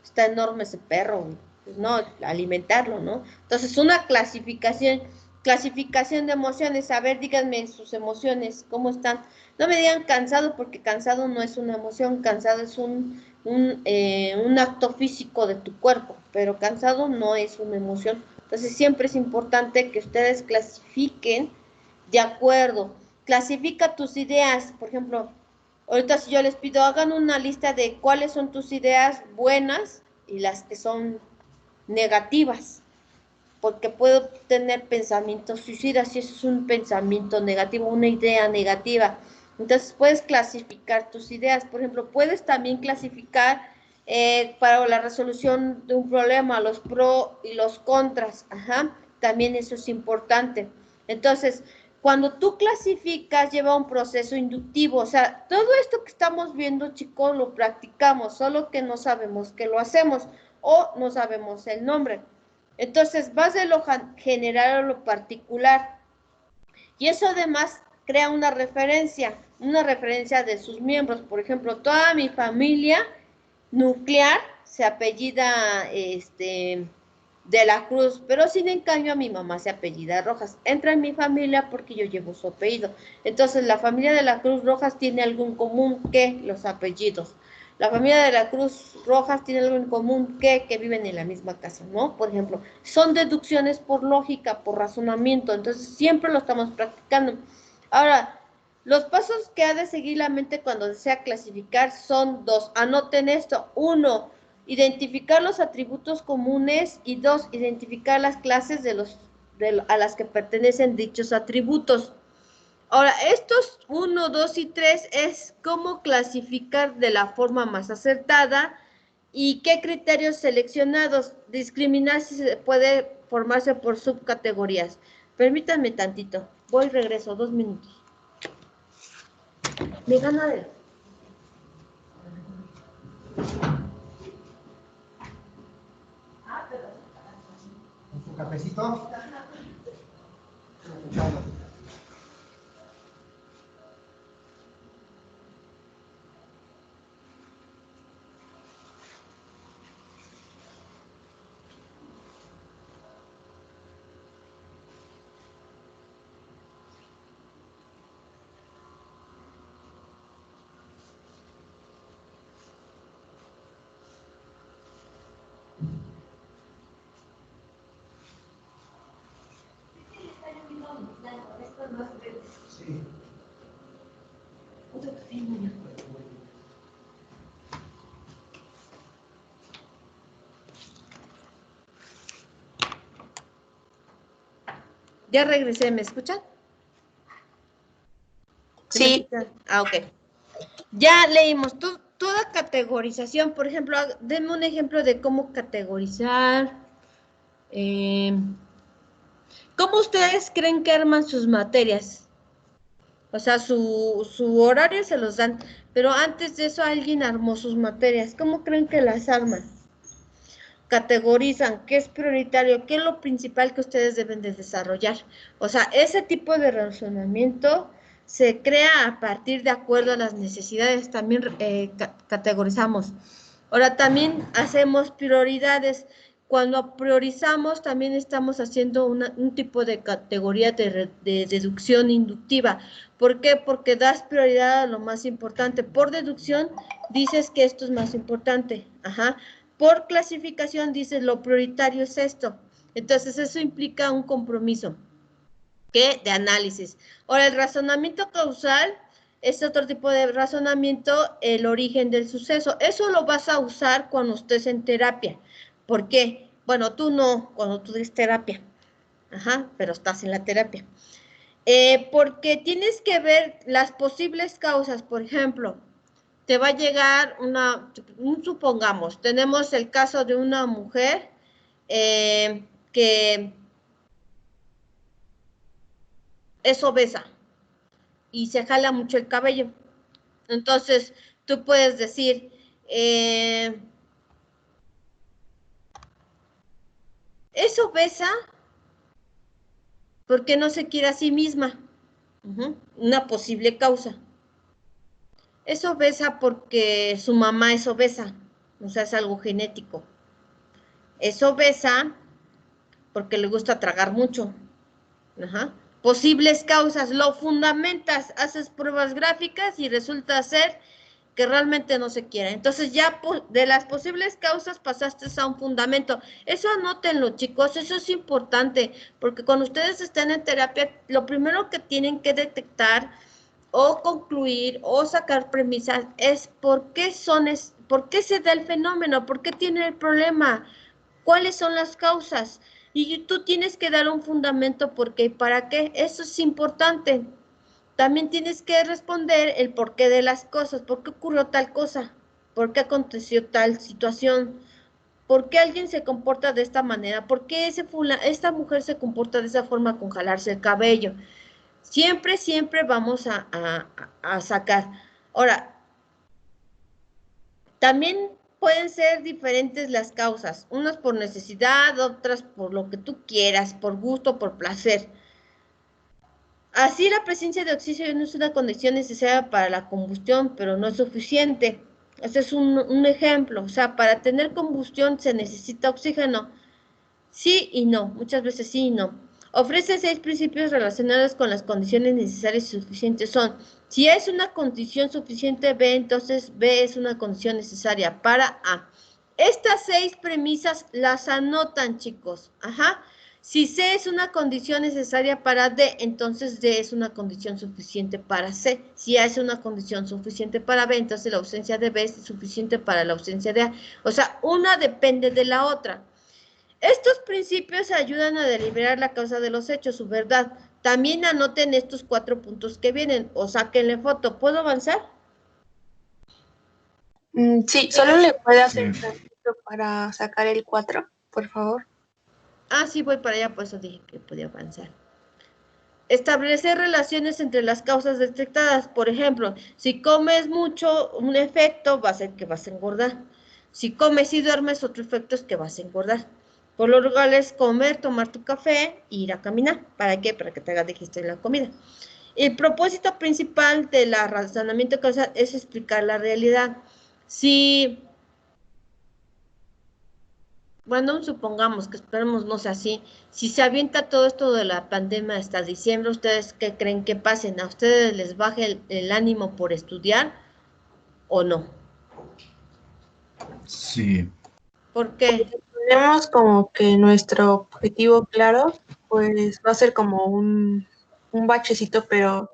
Está enorme ese perro, pues no, alimentarlo, ¿no? Entonces, una clasificación de emociones. A ver, díganme sus emociones, ¿cómo están? No me digan cansado, porque cansado no es una emoción, cansado es un acto físico de tu cuerpo, pero cansado no es una emoción. Entonces, siempre es importante que ustedes clasifiquen de acuerdo. Clasifica tus ideas. Por ejemplo, ahorita si yo les pido, hagan una lista de cuáles son tus ideas buenas y las que son negativas. Porque puedo tener pensamientos suicidas si eso es un pensamiento negativo, una idea negativa. Entonces puedes clasificar tus ideas. Por ejemplo, puedes también clasificar para la resolución de un problema, los pros y los contras. Ajá. También eso es importante. Entonces, cuando tú clasificas, lleva un proceso inductivo. O sea, todo esto que estamos viendo, chicos, lo practicamos, solo que no sabemos que lo hacemos o no sabemos el nombre. Entonces, vas de lo general a lo particular. Y eso además crea una referencia de sus miembros. Por ejemplo, toda mi familia nuclear se apellida de la Cruz, pero sin en cambio a mi mamá se apellida Rojas. Entra en mi familia porque yo llevo su apellido. Entonces, la familia de la Cruz Rojas tiene algo en común que los apellidos. La familia de la Cruz Rojas tiene algo en común que viven en la misma casa, ¿no? Por ejemplo, son deducciones por lógica, por razonamiento, entonces siempre lo estamos practicando. Ahora, los pasos que ha de seguir la mente cuando desea clasificar son 2. Anoten esto. 1, identificar los atributos comunes y 2, identificar las clases a las que pertenecen dichos atributos. Ahora, estos 1, 2 y 3 es cómo clasificar de la forma más acertada y qué criterios seleccionados. Discriminar si se puede formarse por subcategorías. Permítanme tantito. Voy y regreso, 2 minutos. Me gana de... ¿Con su cafecito? Sí. Ya regresé, ¿me escuchan? Sí. Ok. Ya leímos toda categorización. Por ejemplo, denme un ejemplo de cómo categorizar. ¿Cómo ustedes creen que arman sus materias? O sea, su horario se los dan, pero antes de eso alguien armó sus materias. ¿Cómo creen que las arman? Categorizan qué es prioritario, qué es lo principal que ustedes deben de desarrollar. O sea, ese tipo de razonamiento se crea a partir de acuerdo a las necesidades. También categorizamos. Ahora, también hacemos prioridades. Cuando priorizamos, también estamos haciendo un tipo de categoría de deducción inductiva. ¿Por qué? Porque das prioridad a lo más importante. Por deducción, dices que esto es más importante. Ajá. Por clasificación, dices lo prioritario es esto. Entonces, eso implica un compromiso de análisis. Ahora, el razonamiento causal es otro tipo de razonamiento, el origen del suceso. Eso lo vas a usar cuando estés en terapia. ¿Por qué? Bueno, tú no, cuando tú des terapia. Ajá, pero estás en la terapia. Porque tienes que ver las posibles causas. Por ejemplo, te va a llegar supongamos, tenemos el caso de una mujer que es obesa y se jala mucho el cabello. Entonces, tú puedes decir, es obesa porque no se quiere a sí misma. Una posible causa. Es obesa porque su mamá es obesa, o sea, es algo genético. Es obesa porque le gusta tragar mucho. Ajá. Posibles causas, lo fundamentas, haces pruebas gráficas y resulta ser que realmente no se quiere. Entonces ya de las posibles causas pasaste a un fundamento. Eso anótenlo, chicos, eso es importante, porque cuando ustedes estén en terapia, lo primero que tienen que detectar o concluir o sacar premisas es por qué se da el fenómeno, por qué tiene el problema, cuáles son las causas. Y tú tienes que dar un fundamento por qué y para qué. Eso es importante. También tienes que responder el porqué de las cosas, por qué ocurrió tal cosa, por qué aconteció tal situación, por qué alguien se comporta de esta manera, por qué esta mujer se comporta de esa forma con jalarse el cabello. Siempre, siempre vamos a sacar. Ahora, también pueden ser diferentes las causas, unas por necesidad, otras por lo que tú quieras, por gusto, por placer. Así, la presencia de oxígeno es una condición necesaria para la combustión, pero no es suficiente. Este es un ejemplo. O sea, para tener combustión se necesita oxígeno. Sí y no, muchas veces sí y no. Ofrece 6 principios relacionados con las condiciones necesarias y suficientes. Son, si es una condición suficiente B, entonces B es una condición necesaria para A. Estas 6 premisas las anotan, chicos. Ajá. Si C es una condición necesaria para D, entonces D es una condición suficiente para C. Si A es una condición suficiente para B, entonces la ausencia de B es suficiente para la ausencia de A. O sea, una depende de la otra. Estos principios ayudan a deliberar la causa de los hechos, su verdad. También anoten estos 4 puntos que vienen o sáquenle foto. ¿Puedo avanzar? Sí, solo le puede hacer tantito para sacar el 4, por favor. Ah, sí, voy para allá, por eso dije que podía avanzar. Establecer relaciones entre las causas detectadas. Por ejemplo, si comes mucho, un efecto va a ser que vas a engordar. Si comes y duermes, otro efecto es que vas a engordar. Por lo regular es comer, tomar tu café e ir a caminar. ¿Para qué? Para que te haga digestión la comida. El propósito principal del razonamiento causal es explicar la realidad. Si, bueno, supongamos que esperemos no sea así, si se avienta todo esto de la pandemia hasta diciembre, ¿ustedes qué creen que pasen? ¿A ustedes les baje el ánimo por estudiar o no? Sí. ¿Por qué? Tenemos como que nuestro objetivo claro, pues va a ser como un bachecito, pero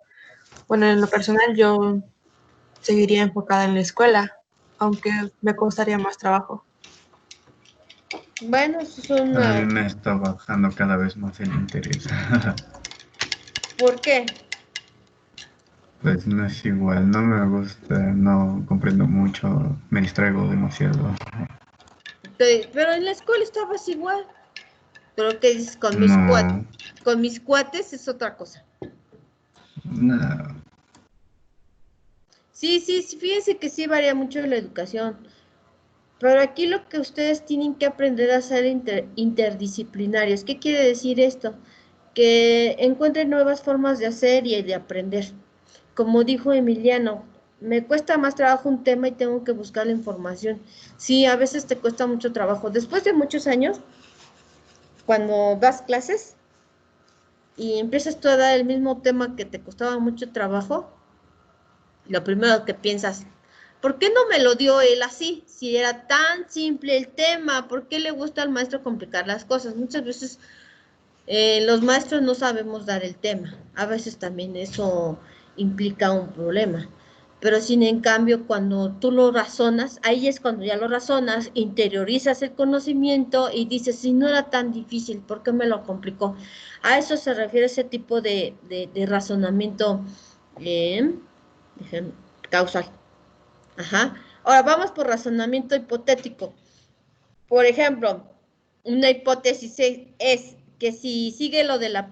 bueno, en lo personal yo seguiría enfocada en la escuela, aunque me costaría más trabajo. Bueno, eso es A mí una... me está bajando cada vez más el interés. ¿Por qué? Pues no es igual, no me gusta, no comprendo mucho, me distraigo demasiado. Pero en la escuela estabas igual. Pero que dices, No, con mis cuates es otra cosa. no, Sí, sí, sí, fíjense que sí varía mucho la educación. Pero aquí lo que ustedes tienen que aprender a ser interdisciplinarios. ¿Qué quiere decir esto? Que encuentren nuevas formas de hacer y de aprender. Como dijo Emiliano, me cuesta más trabajo un tema y tengo que buscar la información. Sí, a veces te cuesta mucho trabajo. Después de muchos años, cuando das clases y empiezas tú a dar el mismo tema que te costaba mucho trabajo, lo primero que piensas, ¿por qué no me lo dio él así? Si era tan simple el tema, ¿por qué le gusta al maestro complicar las cosas? Muchas veces los maestros no sabemos dar el tema. A veces también eso implica un problema. Pero sin en cambio, cuando tú lo razonas, ahí es cuando ya lo razonas, interiorizas el conocimiento y dices, si no era tan difícil, ¿por qué me lo complicó? A eso se refiere ese tipo de razonamiento eh, causal. Ajá. Ahora vamos por razonamiento hipotético. Por ejemplo, una hipótesis es que si sigue lo de la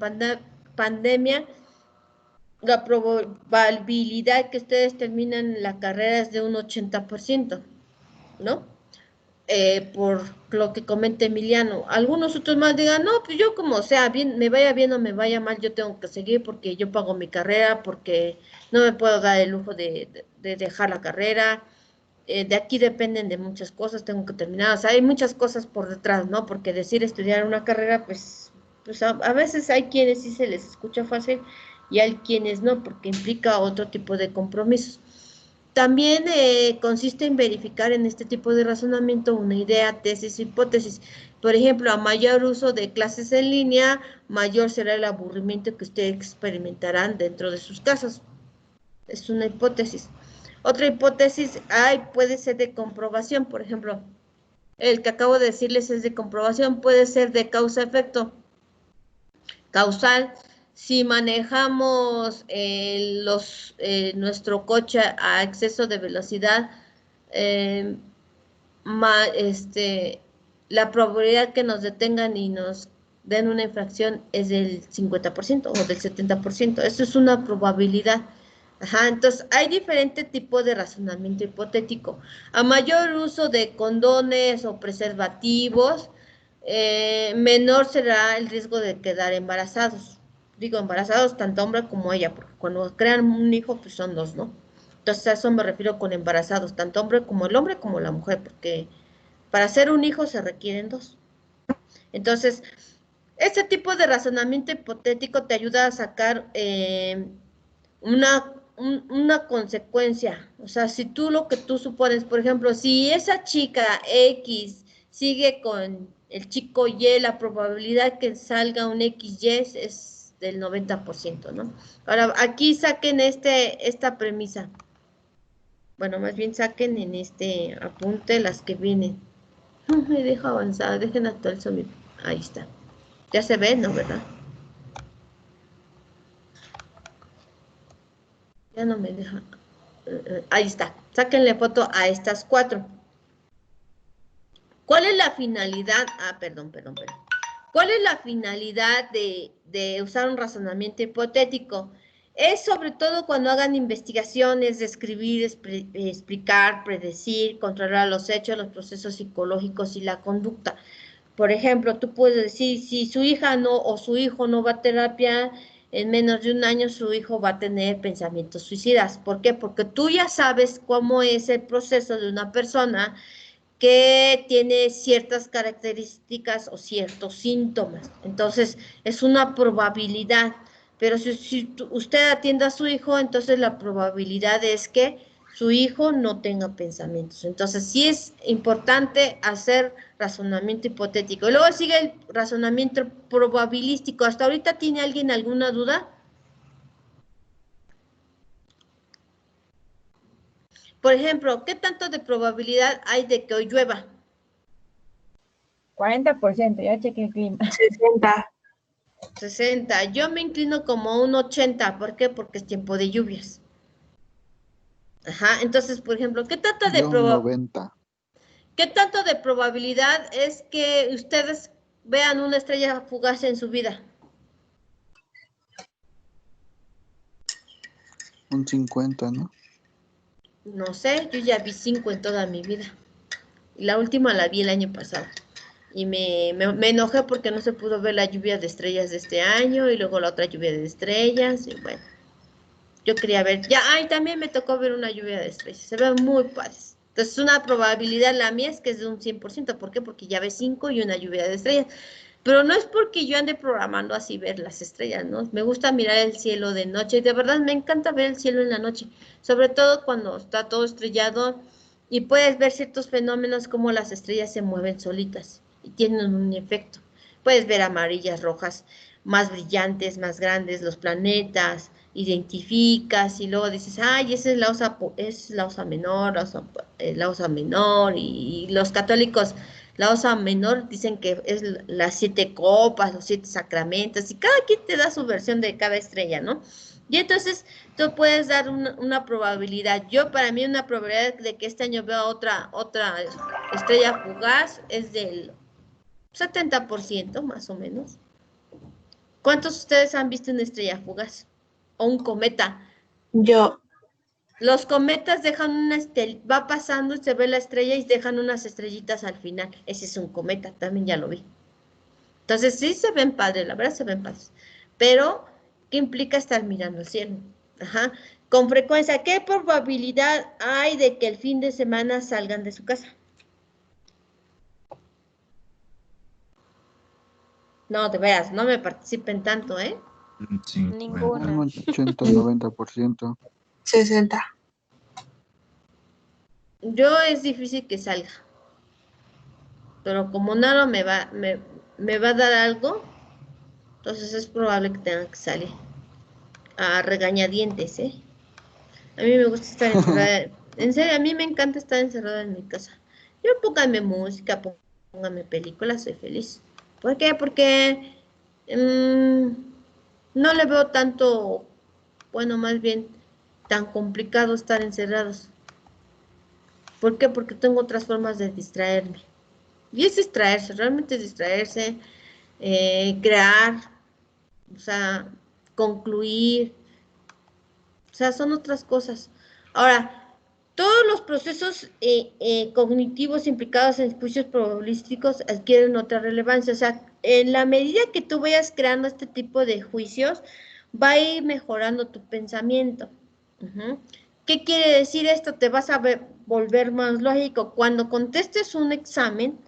pandemia, la probabilidad que ustedes terminen la carrera es de un 80%, ¿no? Por lo que comenta Emiliano. Algunos otros más digan, no, pues yo como sea, bien, me vaya bien o me vaya mal, yo tengo que seguir porque yo pago mi carrera, porque no me puedo dar el lujo de dejar la carrera. De aquí dependen de muchas cosas, tengo que terminar, o sea, hay muchas cosas por detrás, ¿no? Porque decir estudiar una carrera, pues a veces hay quienes sí se les escucha fácil y hay quienes no, porque implica otro tipo de compromisos. También consiste en verificar en este tipo de razonamiento una idea, tesis, hipótesis. Por ejemplo, a mayor uso de clases en línea, mayor será el aburrimiento que ustedes experimentarán dentro de sus casas. Es una hipótesis. Otra hipótesis puede ser de comprobación, por ejemplo, el que acabo de decirles es de comprobación, puede ser de causa-efecto. Causal, si manejamos nuestro coche a exceso de velocidad, eh, la probabilidad que nos detengan y nos den una infracción es del 50% o del 70%. Eso es una probabilidad. Ajá, entonces hay diferentes tipos de razonamiento hipotético. A mayor uso de condones o preservativos, menor será el riesgo de quedar embarazados. Digo, embarazados tanto hombre como ella, porque cuando crean un hijo, pues son dos, ¿no? Entonces a eso me refiero con embarazados, tanto hombre como la mujer, porque para hacer un hijo se requieren dos. Entonces, este tipo de razonamiento hipotético te ayuda a sacar una consecuencia. O sea, si tú lo que tú supones, por ejemplo, si esa chica X sigue con el chico Y, la probabilidad que salga un XY es del 90%, ¿no? Ahora, aquí saquen esta premisa. Bueno, más bien saquen en este apunte las que vienen. No me deja avanzar, dejen actualizar mi... Ahí está. Ya se ve, ¿no? ¿Verdad? Ya no me deja. Ahí está. Sáquenle foto a estas 4. ¿Cuál es la finalidad? Perdón. ¿Cuál es la finalidad de usar un razonamiento hipotético? Es sobre todo cuando hagan investigaciones, describir, explicar, predecir, controlar los hechos, los procesos psicológicos y la conducta. Por ejemplo, tú puedes decir, si su hija no o su hijo no va a terapia, en menos de un año su hijo va a tener pensamientos suicidas. ¿Por qué? Porque tú ya sabes cómo es el proceso de una persona que tiene ciertas características o ciertos síntomas. Entonces, es una probabilidad. Pero si usted atiende a su hijo, entonces la probabilidad es que su hijo no tenga pensamientos. Entonces, sí es importante hacer razonamiento hipotético. Y luego sigue el razonamiento probabilístico. ¿Hasta ahorita tiene alguien alguna duda? Por ejemplo, ¿qué tanto de probabilidad hay de que hoy llueva? 40%, ya chequé el clima. 60. 60. Yo me inclino como un 80. ¿Por qué? Porque es tiempo de lluvias. Ajá, entonces, por ejemplo, Yo un 90. ¿qué tanto de probabilidad es que ustedes vean una estrella fugaz en su vida? Un 50, ¿no? No sé, yo ya vi 5 en toda mi vida. Y la última la vi el año pasado. Y me enojé porque no se pudo ver la lluvia de estrellas de este año y luego la otra lluvia de estrellas. Y bueno, yo quería ver. Ya, ay, también me tocó ver una lluvia de estrellas. Se ven muy padres. Entonces, una probabilidad, la mía es que es de un 100%. ¿Por qué? Porque ya ve 5 y una lluvia de estrellas. Pero no es porque yo ande programando así ver las estrellas, ¿no? Me gusta mirar el cielo de noche y de verdad me encanta ver el cielo en la noche, sobre todo cuando está todo estrellado y puedes ver ciertos fenómenos como las estrellas se mueven solitas y tienen un efecto. Puedes ver amarillas, rojas, más brillantes, más grandes, los planetas, identificas y luego dices, ay, esa es la osa menor, la osa menor y los católicos la osa menor dicen que es las 7 copas, los 7 sacramentos, y cada quien te da su versión de cada estrella, ¿no? Y entonces tú puedes dar una probabilidad. Yo, para mí, una probabilidad de que este año vea otra estrella fugaz es del 70%, más o menos. ¿Cuántos de ustedes han visto una estrella fugaz? O un cometa. Yo, Los cometas dejan va pasando, se ve la estrella y dejan unas estrellitas al final. Ese es un cometa, también ya lo vi. Entonces sí se ven padres, la verdad se ven padres. Pero, ¿qué implica estar mirando el cielo? Ajá. Con frecuencia, ¿qué probabilidad hay de que el fin de semana salgan de su casa? No, de veras, no me participen tanto, ¿eh? Ninguna. Un 80-90%. 60. Yo es difícil que salga. Pero como Naro me va a dar algo, entonces es probable que tenga que salir. A regañadientes, ¿eh? A mí me gusta estar encerrada. En serio, a mí me encanta estar encerrada en mi casa. Yo póngame música, póngame películas, soy feliz. ¿Por qué? Porque no le veo tanto, bueno, más bien tan complicado estar encerrados. ¿Por qué? Porque tengo otras formas de distraerme. Y es distraerse, realmente es distraerse, crear, o sea, concluir, o sea, son otras cosas. Ahora, todos los procesos cognitivos implicados en juicios probabilísticos adquieren otra relevancia. O sea, en la medida que tú vayas creando este tipo de juicios, va a ir mejorando tu pensamiento. Ujú. ¿Qué quiere decir esto? Te vas a volver más lógico. Cuando contestes un examen,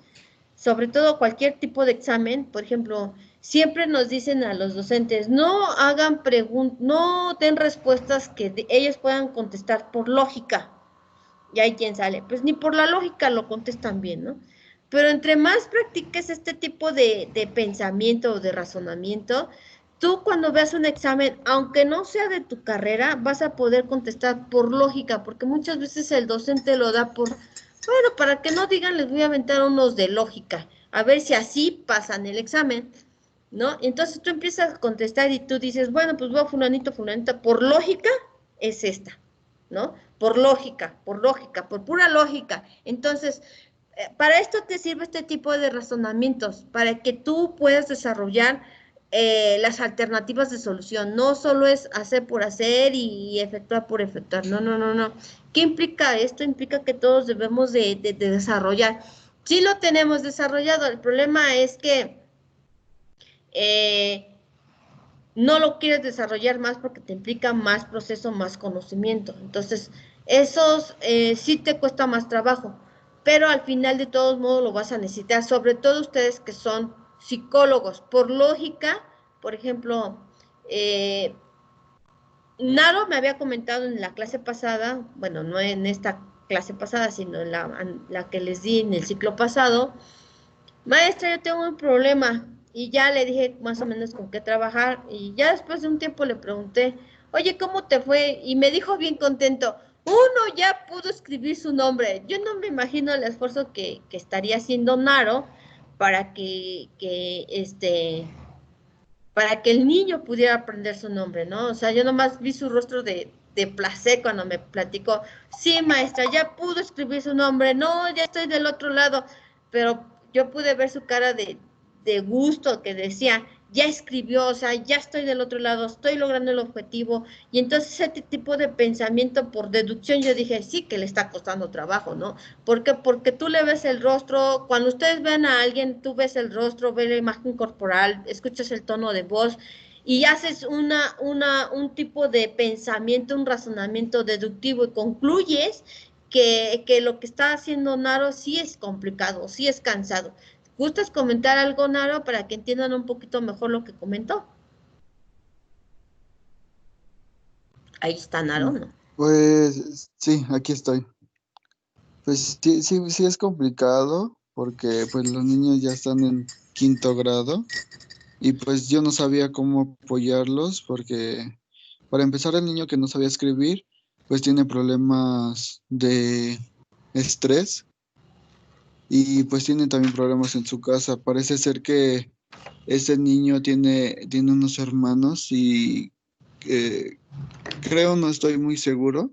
sobre todo cualquier tipo de examen, por ejemplo, siempre nos dicen a los docentes, no hagan preguntas, no den respuestas que ellos puedan contestar por lógica. Y hay quien sale, pues ni por la lógica lo contestan bien, ¿no? Pero entre más practiques este tipo de pensamiento o de razonamiento, tú cuando veas un examen, aunque no sea de tu carrera, vas a poder contestar por lógica, porque muchas veces el docente lo da por, bueno, para que no digan, les voy a aventar unos de lógica, a ver si así pasan el examen, ¿no? Entonces tú empiezas a contestar y tú dices, bueno, pues voy a fulanito, fulanita, por lógica es esta, ¿no? Por lógica, por pura lógica. Entonces, para esto te sirve este tipo de razonamientos, para que tú puedas desarrollar las alternativas de solución. No solo es hacer por hacer y efectuar por efectuar. No, no, no, no. ¿Qué implica esto? Implica que todos debemos de desarrollar. Sí lo tenemos desarrollado. El problema es que no lo quieres desarrollar más porque te implica más proceso, más conocimiento. Entonces, esos sí te cuesta más trabajo, pero al final de todos modos lo vas a necesitar, sobre todo ustedes que son psicólogos. Por lógica, por ejemplo, Naro me había comentado en la clase pasada, bueno, no en esta clase pasada, sino en la que les di en el ciclo pasado, maestra, yo tengo un problema y ya le dije más o menos con qué trabajar y ya después de un tiempo le pregunté, oye, ¿cómo te fue? Y me dijo bien contento, uno ya pudo escribir su nombre. Yo no me imagino el esfuerzo que estaría haciendo Naro para para que el niño pudiera aprender su nombre, ¿no? O sea, yo nomás vi su rostro de de placer cuando me platicó, sí, maestra, ya pudo escribir su nombre, no, ya estoy del otro lado, pero yo pude ver su cara de gusto que decía, ya escribió, o sea, ya estoy del otro lado, estoy logrando el objetivo, y entonces ese tipo de pensamiento por deducción yo dije, sí que le está costando trabajo, ¿no? ¿Por qué? Porque tú le ves el rostro, cuando ustedes ven a alguien, tú ves el rostro, ves la imagen corporal, escuchas el tono de voz, y haces un tipo de pensamiento, un razonamiento deductivo y concluyes que lo que está haciendo Naro sí es complicado, sí es cansado. ¿Gustas comentar algo, Naro, para que entiendan un poquito mejor lo que comentó? Ahí está Naro, ¿no? Pues sí, aquí estoy. Pues sí, sí, sí es complicado porque pues los niños ya están en quinto grado y pues yo no sabía cómo apoyarlos porque para empezar el niño que no sabía escribir pues tiene problemas de estrés y pues tiene también problemas en su casa. Parece ser que ese niño tiene unos hermanos y creo, no estoy muy seguro,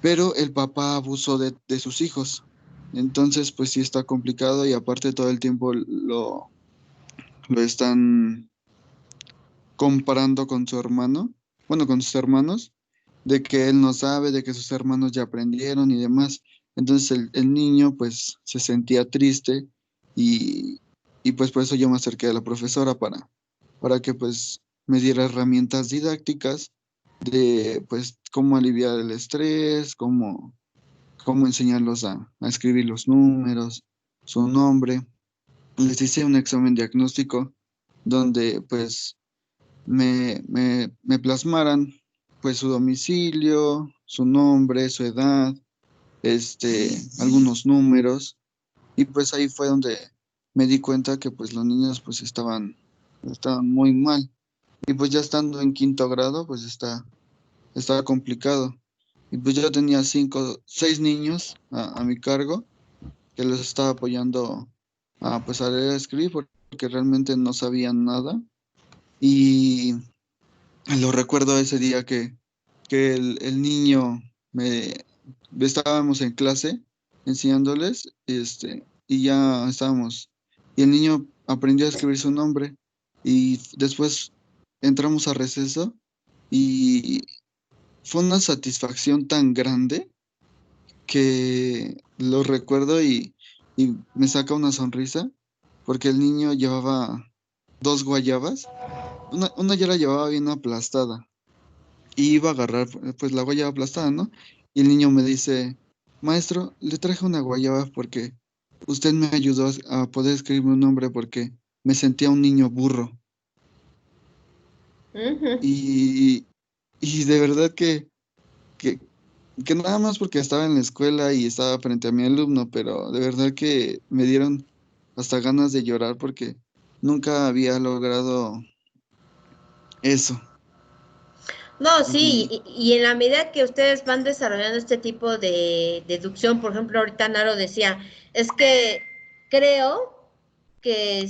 pero el papá abusó de sus hijos. Entonces, pues sí está complicado y aparte todo el tiempo lo están comparando con su hermano, bueno, con sus hermanos, de que él no sabe, de que sus hermanos ya aprendieron y demás. Entonces el niño pues se sentía triste y, y pues por eso yo me acerqué a la profesora para que pues me diera herramientas didácticas de pues cómo aliviar el estrés, cómo enseñarlos a escribir los números, su nombre. Les hice un examen diagnóstico donde pues me plasmaran pues su domicilio, su nombre, su edad, algunos números y pues ahí fue donde me di cuenta que pues los niños pues estaban muy mal y pues ya estando en quinto grado pues estaba complicado y pues yo tenía seis niños a mi cargo que les estaba apoyando pues a leer y escribir porque realmente no sabían nada y lo recuerdo ese día que el niño me estábamos en clase enseñándoles y ya estábamos y el niño aprendió a escribir su nombre y después entramos a receso y fue una satisfacción tan grande que lo recuerdo y me saca una sonrisa porque el niño llevaba dos guayabas, una ya la llevaba bien aplastada y iba a agarrar pues la guayaba aplastada, ¿no? Y el niño me dice, maestro, le traje una guayaba porque usted me ayudó a poder escribir un nombre porque me sentía un niño burro. Ujú. Y de verdad que, que nada más porque estaba en la escuela y estaba frente a mi alumno, pero de verdad que me dieron hasta ganas de llorar porque nunca había logrado eso. No, sí, Y y en la medida que ustedes van desarrollando este tipo de deducción, por ejemplo, ahorita Naro decía, es que creo que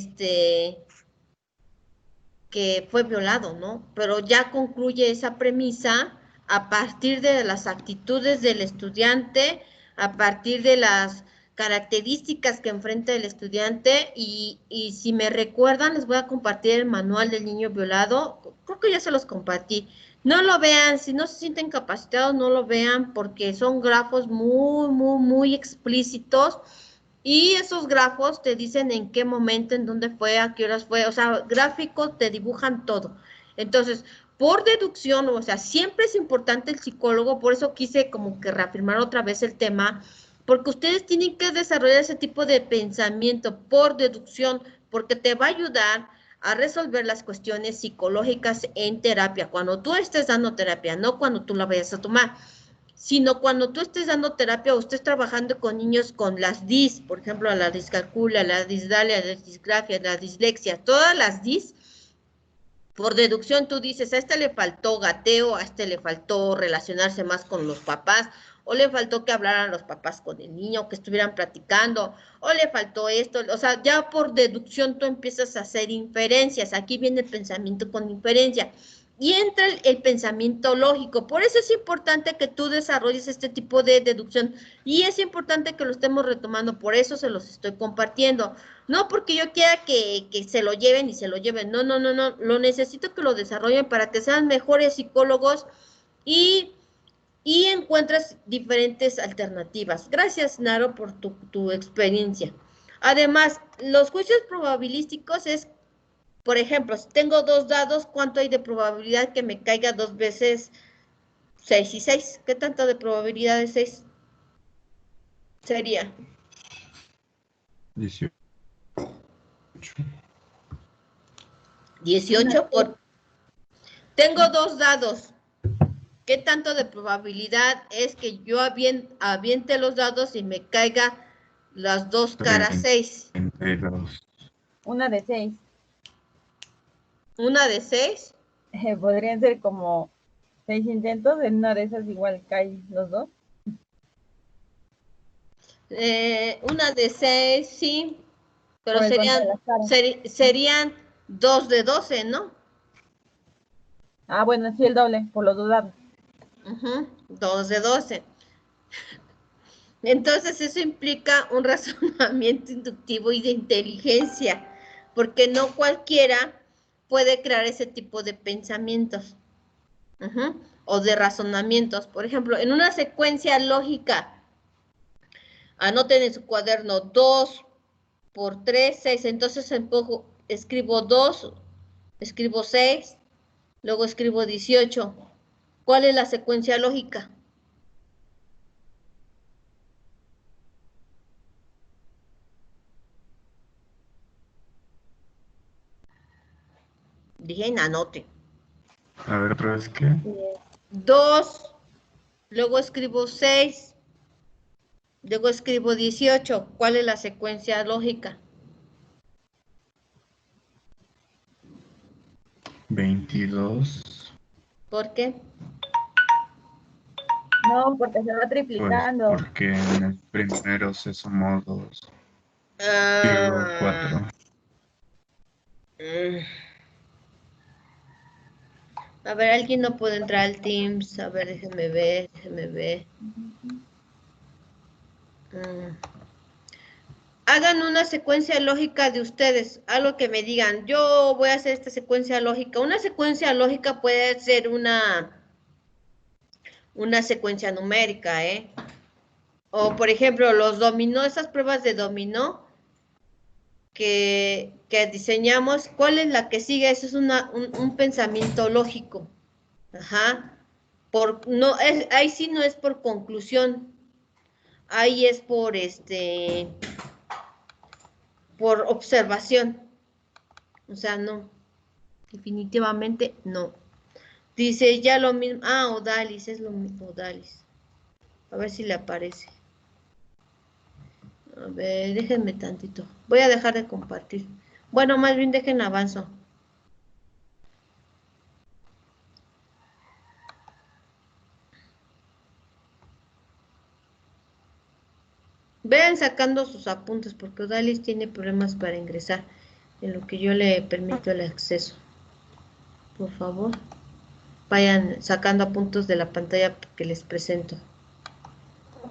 que fue violado, ¿no? Pero ya concluye esa premisa a partir de las actitudes del estudiante, a partir de las características que enfrenta el estudiante y si me recuerdan les voy a compartir el manual del niño violado, creo que ya se los compartí. No lo vean, si no se sienten capacitados, no lo vean porque son grafos muy explícitos y esos grafos te dicen en qué momento, en dónde fue, a qué horas fue, o sea, gráficos te dibujan todo. Entonces, por deducción, o sea, siempre es importante el psicólogo, por eso quise como que reafirmar otra vez el tema, porque ustedes tienen que desarrollar ese tipo de pensamiento por deducción, porque te va a ayudar a resolver las cuestiones psicológicas en terapia, cuando tú estés dando terapia, no cuando tú la vayas a tomar sino cuando tú estés dando terapia o estés trabajando con niños con las DIS, por ejemplo, la discalculia, la disdalia, la disgrafia, la dislexia, todas las DIS, por deducción tú dices, a este le faltó gateo, a este le faltó relacionarse más con los papás, o le faltó que hablaran los papás con el niño, que estuvieran platicando, o le faltó esto, o sea, ya por deducción tú empiezas a hacer inferencias, aquí viene el pensamiento con inferencia, Y entra el pensamiento lógico. Por eso es importante que tú desarrolles este tipo de deducción. Y es importante que lo estemos retomando. Por eso se los estoy compartiendo. No porque yo quiera que se lo lleven y se lo lleven. No, no, no, no. Lo necesito que lo desarrollen para que sean mejores psicólogos y encuentres diferentes alternativas. Gracias, Naro, por tu experiencia. Además, los juicios probabilísticos es, por ejemplo, si tengo 2 dados, ¿cuánto hay de probabilidad que me caiga 2 veces 6 y 6? ¿Qué tanto de probabilidad de 6 sería? 18. 18 por... Tengo 2 dados. ¿Qué tanto de probabilidad es que yo aviente los dados y me caiga las 2 caras 6? 32. Una de 6. ¿Una de 6? Podrían ser como 6 intentos, en una de esas igual caen los 2. Una de 6, sí, pero Por el contra de las caras. serían 2 de 12, ¿no? Ah, bueno, sí, el doble, por los 2 dados. 2 de 12. Entonces eso implica un razonamiento inductivo y de inteligencia, porque no cualquiera puede crear ese tipo de pensamientos o de razonamientos. Por ejemplo, en una secuencia lógica, anoten en su cuaderno 2 por 3, 6, entonces escribo 2, escribo 6, luego escribo 18. ¿Cuál es la secuencia lógica? Dije, anote. A ver, otra vez, ¿qué? 2, luego escribo 6, luego escribo 18. ¿Cuál es la secuencia lógica? 22. ¿Por qué? No, porque se va Pues triplicando. porque en el primero se sumó 2. Y luego 4. A ver, alguien no puede entrar al Teams. A ver, déjenme ver. Hagan una secuencia lógica de ustedes, algo que me digan, yo voy a hacer esta secuencia lógica. Una secuencia lógica puede ser una secuencia numérica, ¿eh? O, por ejemplo, los dominó, esas pruebas de dominó que diseñamos, ¿cuál es la que sigue? Eso es un pensamiento lógico. Ajá. Ahí sí no es por conclusión. Ahí es por por observación. O sea, no. Definitivamente no. Dice ya lo mismo. Ah, Odalis, es lo mismo, Odalis. A ver si le aparece. A ver, déjenme tantito. Voy a dejar de compartir. Bueno, más bien dejen avanzo. Vean sacando sus apuntes porque Odalis tiene problemas para ingresar en lo que yo le permito el acceso. Por favor, vayan sacando apuntes de la pantalla que les presento.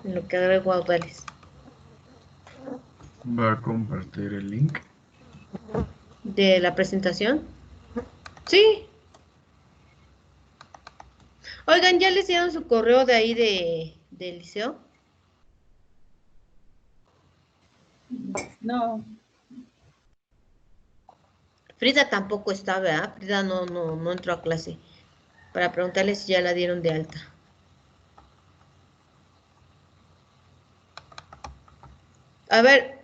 En lo que agrego a Odalis. ¿Va a compartir el link? ¿De la presentación? Sí. Oigan, ¿ya les dieron su correo de ahí del liceo? No. Frida tampoco está, ¿verdad? Frida no entró a clase. Para preguntarle si ya la dieron de alta. A ver,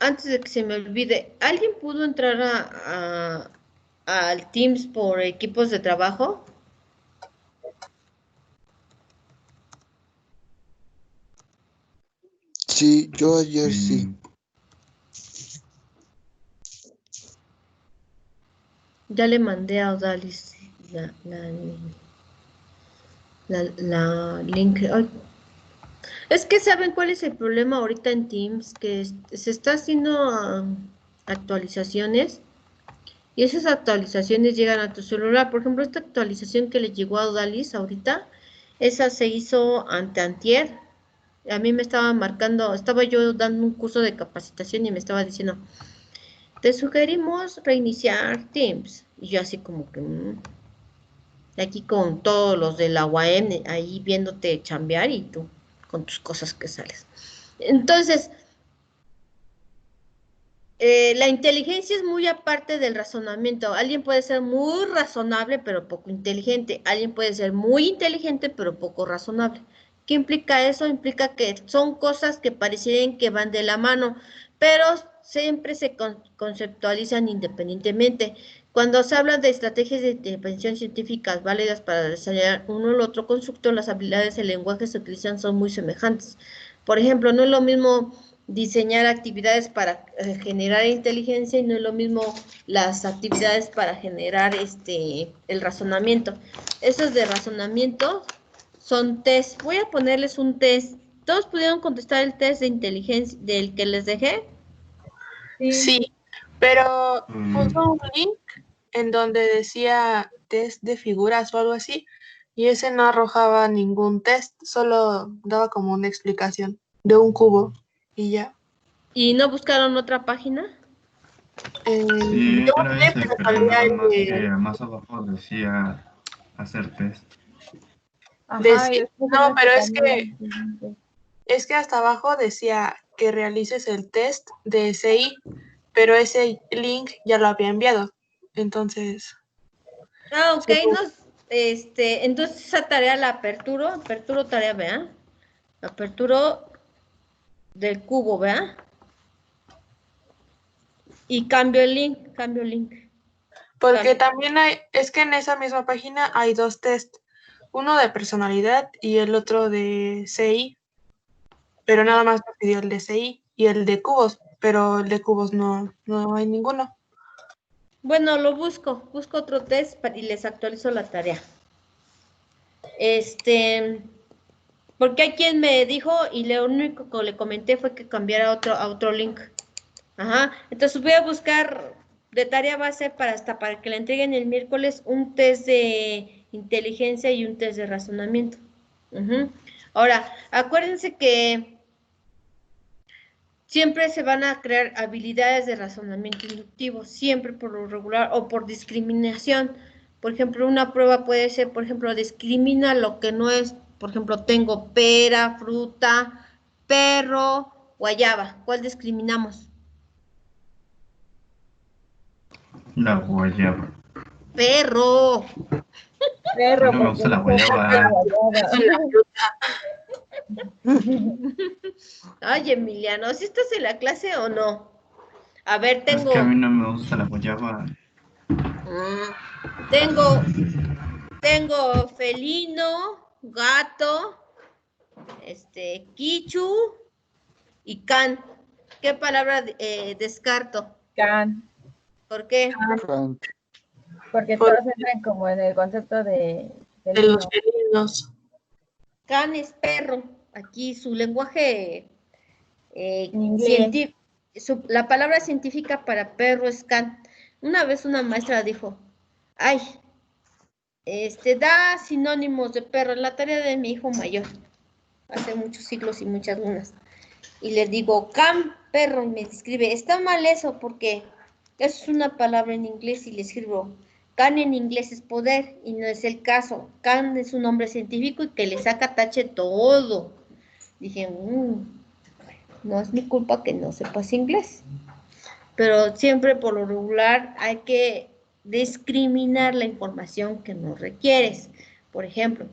antes de que se me olvide, ¿alguien pudo entrar al Teams por equipos de trabajo? Sí, yo ayer sí. Ya le mandé a Odalis la link. Ay. Es que ¿saben cuál es el problema ahorita en Teams? Que se está haciendo actualizaciones Y esas actualizaciones llegan a tu celular. Por ejemplo, esta actualización que le llegó a Odalis ahorita, esa se hizo anteantier. A mí me estaba marcando, estaba yo dando un curso de capacitación y me estaba diciendo, te sugerimos reiniciar Teams. Y yo así como que, aquí con todos los de la UAM ahí viéndote chambear y tú con tus cosas que sales. Entonces, la inteligencia es muy aparte del razonamiento. Alguien puede ser muy razonable, pero poco inteligente. Alguien puede ser muy inteligente, pero poco razonable. ¿Qué implica eso? Implica que son cosas que parecieran que van de la mano, pero siempre se conceptualizan independientemente. Cuando se habla de estrategias de intervención científicas válidas para desarrollar uno o el otro constructo, las habilidades del lenguaje que se utilizan son muy semejantes. Por ejemplo, no es lo mismo diseñar actividades para generar inteligencia y no es lo mismo las actividades para generar el razonamiento. Esos de razonamiento son test. Voy a ponerles un test. ¿Todos pudieron contestar el test de inteligencia del que les dejé? Sí, pero puso un link en donde decía test de figuras o algo así, y ese no arrojaba ningún test, solo daba como una explicación de un cubo y ya. ¿Y no buscaron otra página? Sí, Yo era sé, ese, pero pero salía nada el más de, que más abajo decía hacer test. Ajá, y después no, en pero este es también. que hasta abajo decía que realices el test de SI, pero ese link ya lo había enviado, entonces... Ah, ok, entonces esa tarea la aperturo tarea, ¿verdad? Aperturo del cubo, ¿verdad? Y cambio el link. Porque también es que en esa misma página hay dos test, uno de personalidad y el otro de CI, pero nada más me pidió el de CI y el de cubos, pero el de cubos no hay ninguno. Bueno, busco otro test y les actualizo la tarea. Porque hay quien me dijo y lo único que le comenté fue que cambiara a otro link. Ajá, entonces voy a buscar de tarea base para que le entreguen el miércoles un test de inteligencia y un test de razonamiento. Ahora, acuérdense que siempre se van a crear habilidades de razonamiento inductivo, siempre por lo regular o por discriminación. Por ejemplo, una prueba puede ser, por ejemplo, discrimina lo que no es, por ejemplo, tengo pera, fruta, perro, guayaba. ¿Cuál discriminamos? La guayaba. Perro. Perro, A mí no me porque gusta la no se guayaba. Ay, Emiliano, ¿sí estás en la clase o no? A ver, Es que a mí no me gusta la guayaba. Tengo felino, gato, quichu y can. ¿Qué palabra descarto? Can, ¿Por qué? porque todos entran como en el concepto de los felino. felinos. Can es perro. Aquí su lenguaje En inglés. la palabra científica para perro es can. Una vez una maestra dijo, ay, da sinónimos de perro en la tarea de mi hijo mayor, hace muchos siglos y muchas lunas. Y le digo, can, perro, y me escribe, está mal eso porque eso es una palabra en inglés y le escribo, can en inglés es poder y no es el caso. Can es un nombre científico y que le saca tache todo. Dije, no es mi culpa que no sepas inglés. Pero siempre por lo regular hay que discriminar la información que no requieres. Por ejemplo,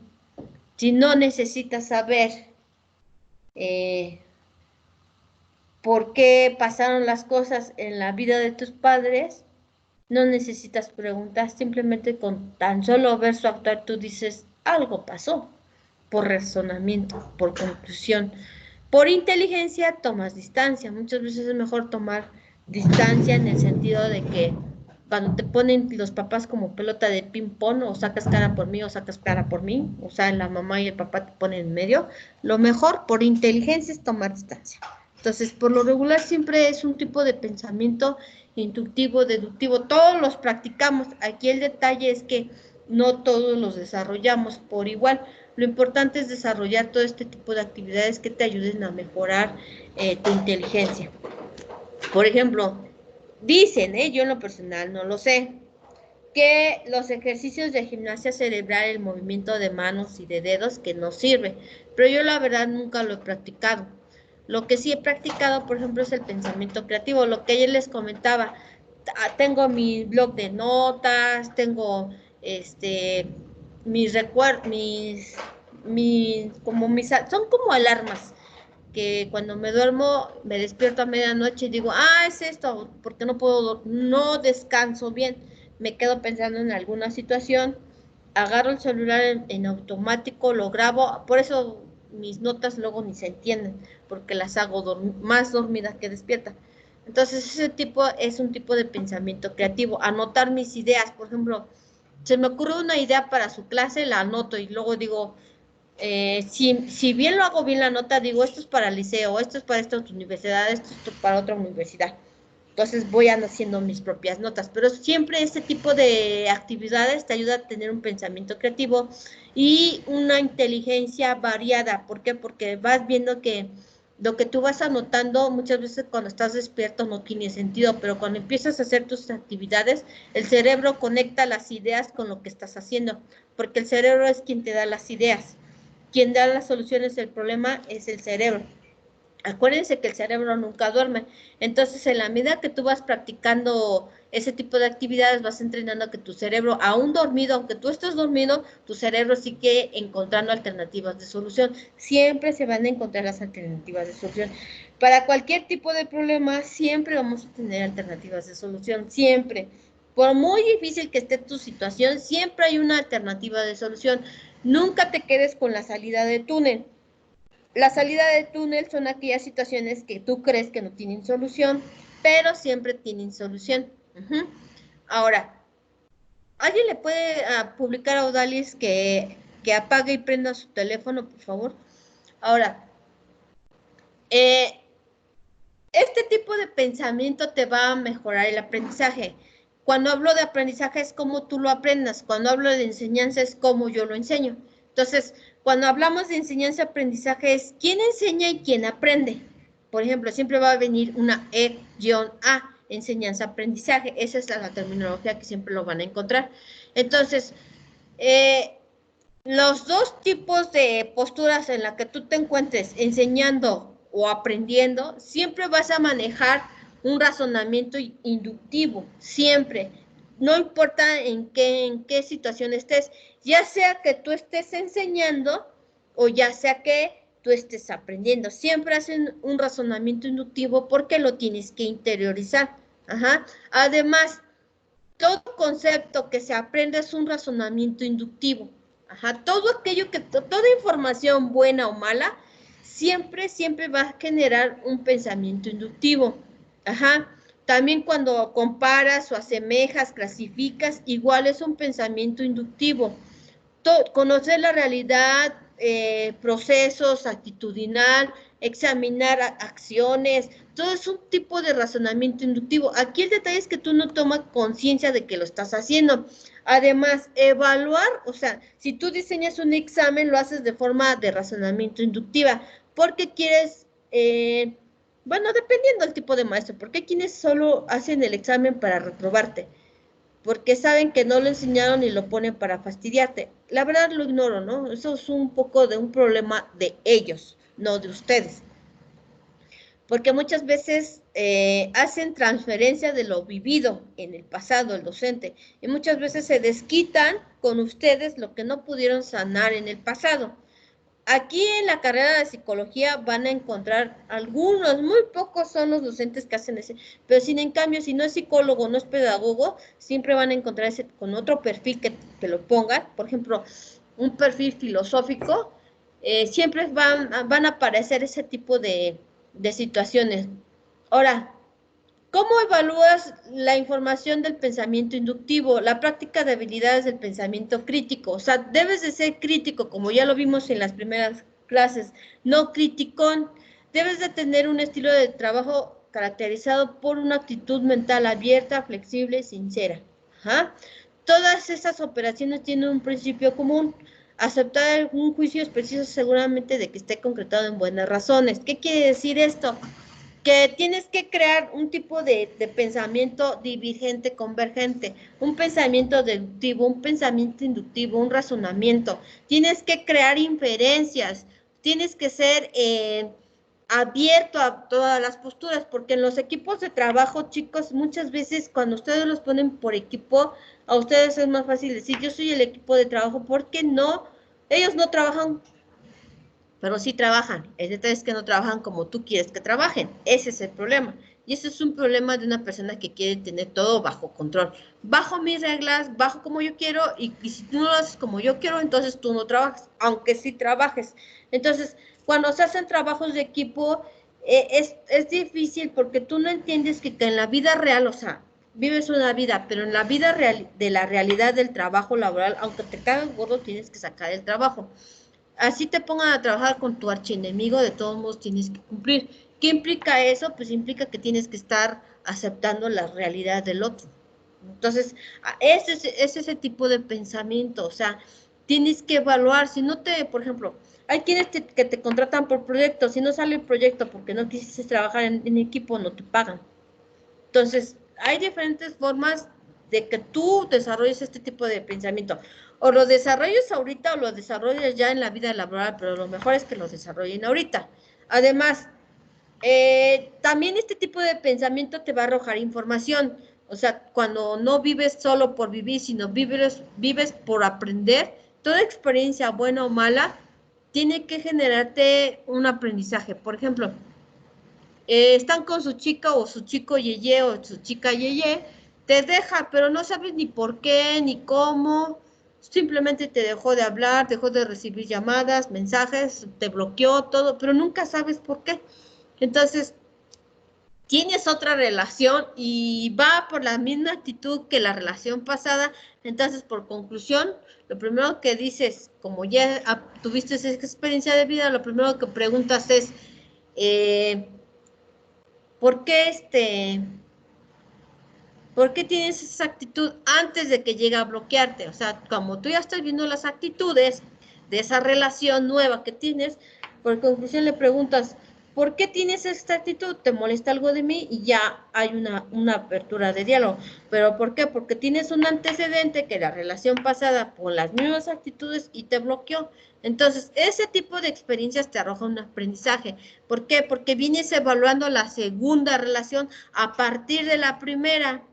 si no necesitas saber por qué pasaron las cosas en la vida de tus padres, no necesitas preguntar, simplemente con tan solo ver su actuar tú dices, algo pasó, por razonamiento, por conclusión. Por inteligencia tomas distancia, muchas veces es mejor tomar distancia en el sentido de que cuando te ponen los papás como pelota de ping pong, o sacas cara por mí o sacas cara por mí, o sea, la mamá y el papá te ponen en medio, lo mejor por inteligencia es tomar distancia. Entonces, por lo regular siempre es un tipo de pensamiento inductivo, deductivo, todos los practicamos. Aquí el detalle es que no todos los desarrollamos por igual. Lo importante es desarrollar todo este tipo de actividades que te ayuden a mejorar tu inteligencia. Por ejemplo, dicen, yo en lo personal no lo sé, que los ejercicios de gimnasia cerebral, el movimiento de manos y de dedos, que no sirve, pero yo la verdad nunca lo he practicado. Lo que sí he practicado, por ejemplo, es el pensamiento creativo, lo que ayer les comentaba. Tengo mi blog de notas, tengo mis recuerdos, son como alarmas, que cuando me duermo, me despierto a medianoche y digo, es esto, porque no descanso bien, me quedo pensando en alguna situación, agarro el celular en automático, lo grabo, por eso mis notas luego ni se entienden, porque las hago más dormida que despierta. Entonces ese tipo es un tipo de pensamiento creativo, anotar mis ideas, por ejemplo, se me ocurre una idea para su clase, la anoto y luego digo, si bien lo hago bien la nota, digo, esto es para el liceo, esto es para esta universidad, esto es para otra universidad. Entonces voy haciendo mis propias notas, pero siempre este tipo de actividades te ayuda a tener un pensamiento creativo y una inteligencia variada. ¿Por qué? Porque vas viendo que lo que tú vas anotando muchas veces cuando estás despierto no tiene sentido, pero cuando empiezas a hacer tus actividades, el cerebro conecta las ideas con lo que estás haciendo, porque el cerebro es quien te da las ideas. Quien da las soluciones del problema es el cerebro. Acuérdense que el cerebro nunca duerme. Entonces, en la medida que tú vas practicando ese tipo de actividades, vas entrenando a que tu cerebro, aún dormido, aunque tú estés dormido, tu cerebro sigue encontrando alternativas de solución. Siempre se van a encontrar las alternativas de solución. Para cualquier tipo de problema, siempre vamos a tener alternativas de solución. Siempre. Por muy difícil que esté tu situación, siempre hay una alternativa de solución. Nunca te quedes con la salida de túnel. La salida de túnel son aquellas situaciones que tú crees que no tienen solución, pero siempre tienen solución. Ahora, ¿alguien le puede publicar a Odalis que apague y prenda su teléfono, por favor? Ahora, este tipo de pensamiento te va a mejorar el aprendizaje. Cuando hablo de aprendizaje es cómo tú lo aprendas. Cuando hablo de enseñanza es cómo yo lo enseño. Entonces, cuando hablamos de enseñanza-aprendizaje es quién enseña y quién aprende. Por ejemplo, siempre va a venir una E-A, enseñanza-aprendizaje. Esa es la terminología que siempre lo van a encontrar. Entonces, los dos tipos de posturas en las que tú te encuentres enseñando o aprendiendo, siempre vas a manejar un razonamiento inductivo, siempre. No importa en qué situación estés, ya sea que tú estés enseñando o ya sea que tú estés aprendiendo. Siempre hacen un razonamiento inductivo porque lo tienes que interiorizar. Además, todo concepto que se aprende es un razonamiento inductivo. Todo aquello toda información buena o mala, siempre va a generar un pensamiento inductivo. También cuando comparas o asemejas, clasificas, igual es un pensamiento inductivo. Conocer la realidad, procesos, actitudinal, examinar acciones, todo es un tipo de razonamiento inductivo. Aquí el detalle es que tú no tomas conciencia de que lo estás haciendo. Además, evaluar, o sea, si tú diseñas un examen, lo haces de forma de razonamiento inductiva, porque quieres, dependiendo del tipo de maestro, porque hay quienes solo hacen el examen para reprobarte, porque saben que no lo enseñaron y lo ponen para fastidiarte. La verdad lo ignoro, ¿no? Eso es un poco de un problema de ellos, no de ustedes. Porque muchas veces hacen transferencia de lo vivido en el pasado, el docente, y muchas veces se desquitan con ustedes lo que no pudieron sanar en el pasado. Aquí en la carrera de psicología van a encontrar algunos, muy pocos son los docentes que hacen ese, pero sin en cambio, si no es psicólogo, no es pedagogo, siempre van a encontrar ese con otro perfil que lo pongan, por ejemplo, un perfil filosófico, siempre van a aparecer ese tipo de situaciones. Ahora, ¿cómo evalúas la información del pensamiento inductivo? La práctica de habilidades del pensamiento crítico. O sea, debes de ser crítico, como ya lo vimos en las primeras clases, no criticón. Debes de tener un estilo de trabajo caracterizado por una actitud mental abierta, flexible, sincera. Ajá. Todas esas operaciones tienen un principio común. Aceptar un juicio preciso seguramente de que esté concretado en buenas razones. ¿Qué quiere decir esto? Que tienes que crear un tipo de pensamiento divergente, convergente, un pensamiento deductivo, un pensamiento inductivo, un razonamiento. Tienes que crear inferencias, tienes que ser abierto a todas las posturas, porque en los equipos de trabajo, chicos, muchas veces cuando ustedes los ponen por equipo, a ustedes es más fácil decir, yo soy el equipo de trabajo, porque no, ellos no trabajan, pero sí trabajan. El detalle es que no trabajan como tú quieres que trabajen. Ese es el problema. Y ese es un problema de una persona que quiere tener todo bajo control. Bajo mis reglas, bajo como yo quiero, y si tú no lo haces como yo quiero, entonces tú no trabajas, aunque sí trabajes. Entonces, cuando se hacen trabajos de equipo, es difícil porque tú no entiendes que en la vida real, o sea, vives una vida, pero en la vida real, de la realidad del trabajo laboral, aunque te cagas gordo, tienes que sacar el trabajo. Así te pongan a trabajar con tu archienemigo, de todos modos tienes que cumplir. ¿Qué implica eso? Pues implica que tienes que estar aceptando la realidad del otro. Entonces, es ese tipo de pensamiento, o sea, tienes que evaluar, si no te, por ejemplo, hay quienes que te contratan por proyecto, si no sale el proyecto porque no quisiste trabajar en equipo, no te pagan. Entonces, hay diferentes formas de que tú desarrolles este tipo de pensamiento. O lo desarrolles ahorita o lo desarrolles ya en la vida laboral, pero lo mejor es que lo desarrollen ahorita. Además, también este tipo de pensamiento te va a arrojar información. O sea, cuando no vives solo por vivir, sino vives por aprender, toda experiencia buena o mala tiene que generarte un aprendizaje. Por ejemplo, están con su chica o su chico yeye o su chica yeye, te deja, pero no sabes ni por qué, ni cómo, simplemente te dejó de hablar, dejó de recibir llamadas, mensajes, te bloqueó todo, pero nunca sabes por qué. Entonces, tienes otra relación y va por la misma actitud que la relación pasada, entonces por conclusión, lo primero que dices, como ya tuviste esa experiencia de vida, lo primero que preguntas es, ¿por qué ¿por qué tienes esa actitud antes de que llegue a bloquearte? O sea, como tú ya estás viendo las actitudes de esa relación nueva que tienes, por conclusión le preguntas, ¿por qué tienes esta actitud? ¿Te molesta algo de mí? Y ya hay una apertura de diálogo. ¿Pero por qué? Porque tienes un antecedente que la relación pasada con las mismas actitudes y te bloqueó. Entonces, ese tipo de experiencias te arroja un aprendizaje. ¿Por qué? Porque vienes evaluando la segunda relación a partir de la primera.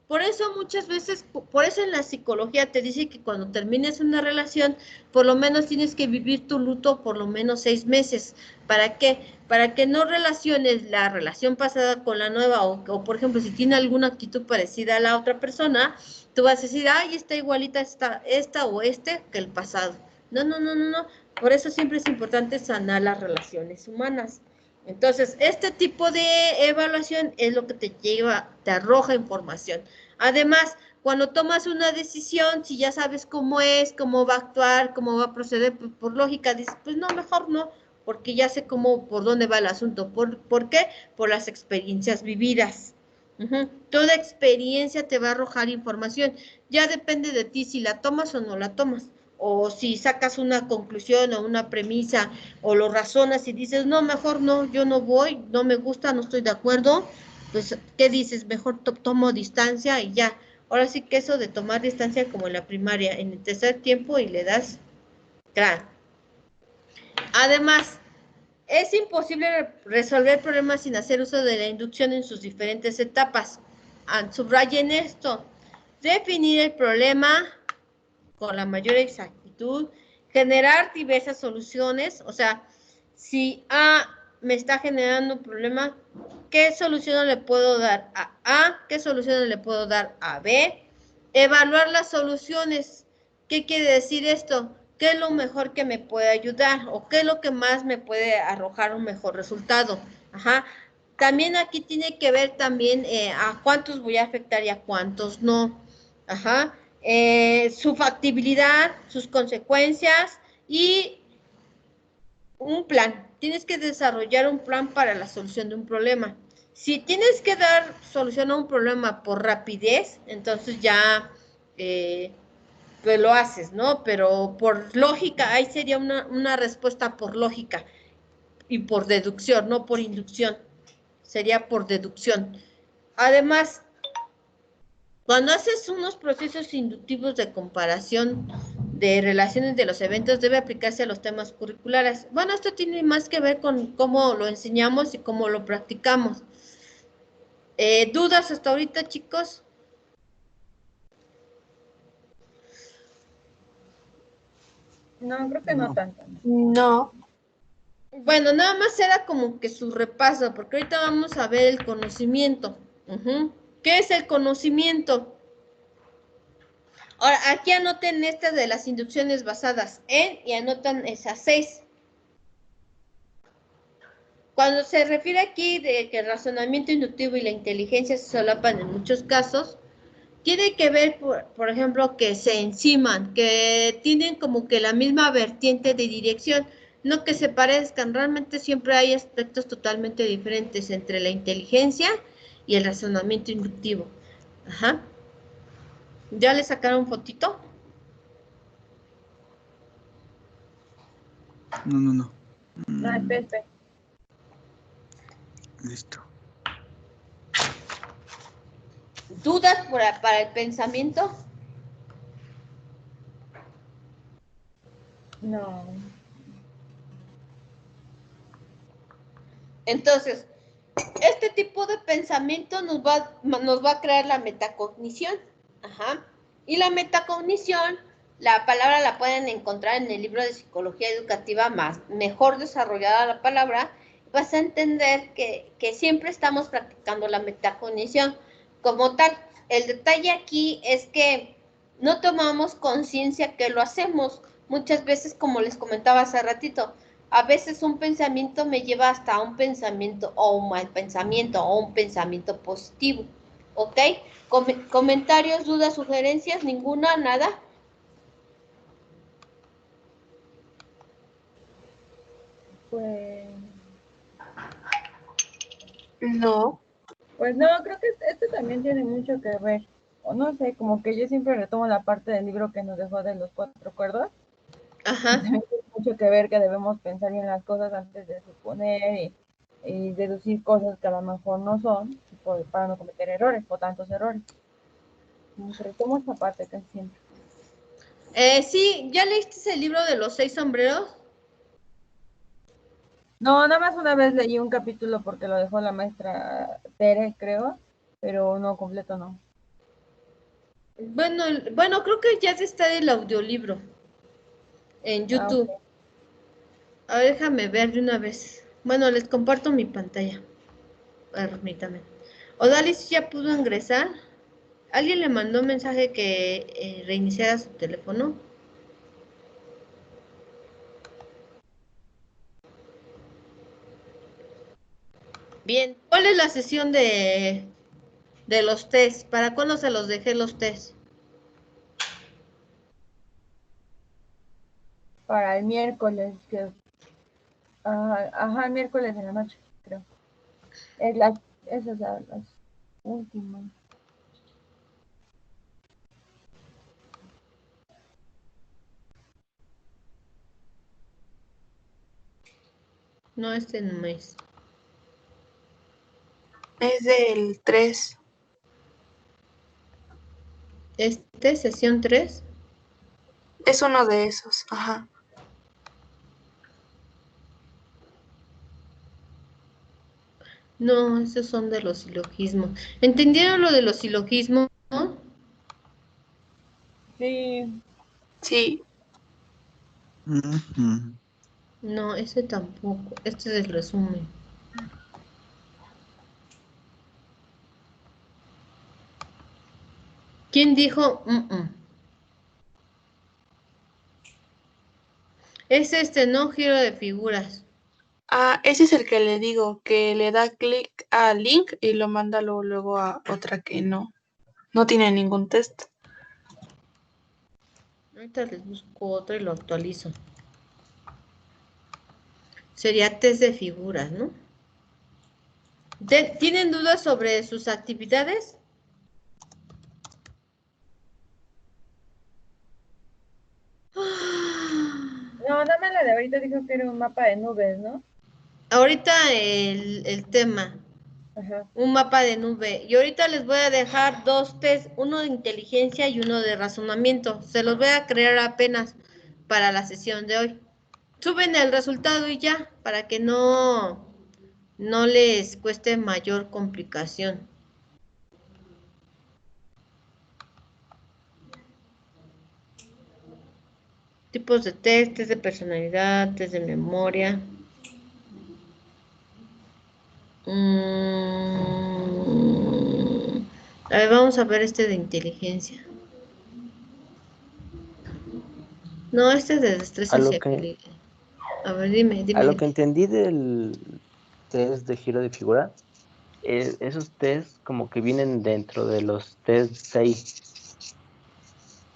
Por eso muchas veces, por eso en la psicología te dice que cuando termines una relación, por lo menos tienes que vivir tu luto por lo menos 6 meses. ¿Para qué? Para que no relaciones la relación pasada con la nueva o por ejemplo, si tiene alguna actitud parecida a la otra persona, tú vas a decir, ay, está igualita esta o este que el pasado. No, no, no, no, no. Por eso siempre es importante sanar las relaciones humanas. Entonces, este tipo de evaluación es lo que te lleva, te arroja información. Además, cuando tomas una decisión, si ya sabes cómo es, cómo va a actuar, cómo va a proceder, pues, por lógica dices, pues no, mejor no, porque ya sé por dónde va el asunto. ¿Por qué? Por las experiencias vividas. Toda experiencia te va a arrojar información. Ya depende de ti si la tomas o no la tomas. O si sacas una conclusión o una premisa o lo razonas y dices, no, mejor no, yo no voy, no me gusta, no estoy de acuerdo, pues, ¿qué dices? Mejor tomo distancia y ya. Ahora sí que eso de tomar distancia como en la primaria, en el tercer tiempo y le das gran. Además, es imposible resolver problemas sin hacer uso de la inducción en sus diferentes etapas. Subrayen esto. Definir el problema con la mayor exactitud, generar diversas soluciones, o sea, si A me está generando un problema, ¿qué solución le puedo dar a A? ¿Qué solución le puedo dar a B? Evaluar las soluciones. ¿Qué quiere decir esto? ¿Qué es lo mejor que me puede ayudar? ¿O qué es lo que más me puede arrojar un mejor resultado? Ajá. También aquí tiene que ver también a cuántos voy a afectar y a cuántos no. Ajá. Su factibilidad, sus consecuencias y un plan. tienes que desarrollar un plan para la solución de un problema. Si tienes que dar solución a un problema por rapidez, entonces ya pues lo haces, ¿no? Pero por lógica, ahí sería una respuesta por lógica y por deducción, no por inducción. Sería por deducción. Además, cuando haces unos procesos inductivos de comparación de relaciones de los eventos, debe aplicarse a los temas curriculares. Bueno, esto tiene más que ver con cómo lo enseñamos y cómo lo practicamos. ¿Dudas hasta ahorita, chicos? No, creo que no tanto. No. Bueno, nada más era como que su repaso, porque ahorita vamos a ver el conocimiento. ¿Qué es el conocimiento? Ahora, aquí anoten estas de las inducciones basadas en y anotan esas 6. Cuando se refiere aquí de que el razonamiento inductivo y la inteligencia se solapan en muchos casos, tiene que ver, por ejemplo, que se enciman, que tienen como que la misma vertiente de dirección, no que se parezcan, realmente siempre hay aspectos totalmente diferentes entre la inteligencia y el razonamiento inductivo. Ajá. ¿Ya le sacaron fotito? No. No, espera. Listo. ¿Dudas para el pensamiento? No. Entonces, este tipo de pensamiento nos va a crear la metacognición. Ajá. Y la metacognición, la palabra la pueden encontrar en el libro de Psicología Educativa, mejor desarrollada la palabra. Vas a entender que siempre estamos practicando la metacognición como tal. El detalle aquí es que no tomamos conciencia que lo hacemos. Muchas veces, como les comentaba hace ratito, a veces un pensamiento me lleva hasta un pensamiento o un mal pensamiento o un pensamiento positivo. ¿Ok? Comentarios, dudas, sugerencias, ninguna, nada. Pues, No. pues no, creo que esto también tiene mucho que ver. O no sé, como que yo siempre retomo la parte del libro que nos dejó de los 4 cuerdos. Ajá. También tiene mucho que ver que debemos pensar bien las cosas antes de suponer y deducir cosas que a lo mejor no son, para no cometer errores o tantos errores. Retomo esa parte casi siempre. Sí, ¿ya leíste el libro de los 6 sombreros? No, nada más una vez leí un capítulo porque lo dejó la maestra Tere, creo, pero no, completo no. Bueno, creo que ya está el audiolibro en YouTube. Okay. A ver, déjame ver de una vez. Bueno, les comparto mi pantalla. Permítame. Odalis ya pudo ingresar. ¿Alguien le mandó un mensaje que reiniciara su teléfono? Bien, ¿cuál es la sesión de los test? ¿Para cuándo se los dejé los test? Para el miércoles, el miércoles en la noche, creo. Esas son las últimas. No, este no es. Es del 3. Sesión 3. Es uno de esos. Ajá. No, esos son de los silogismos. ¿Entendieron lo de los silogismos? Sí. Sí. No, ese tampoco. Este es el resumen. ¿Quién dijo? Es ¿no? Giro de figuras. Ah, ese es el que le digo, que le da clic al link y lo manda luego a otra que no tiene ningún test. Ahorita les busco otro y lo actualizo. Sería test de figuras, ¿no? ¿Tienen dudas sobre sus actividades? No, nada más la de ahorita dijo que era un mapa de nubes, ¿no? Ahorita el tema, Ajá. un mapa de nube. Y ahorita les voy a dejar dos test, uno de inteligencia y uno de razonamiento. Se los voy a crear apenas para la sesión de hoy. Suben el resultado y ya, para que no les cueste mayor complicación. Tipos de test de personalidad, test de memoria. A ver, vamos a ver este de inteligencia. No, este es de destreza A lo y que, agilidad. A ver, dime. a lo que entendí del test de giro de figura, esos test como que vienen dentro de los test 6.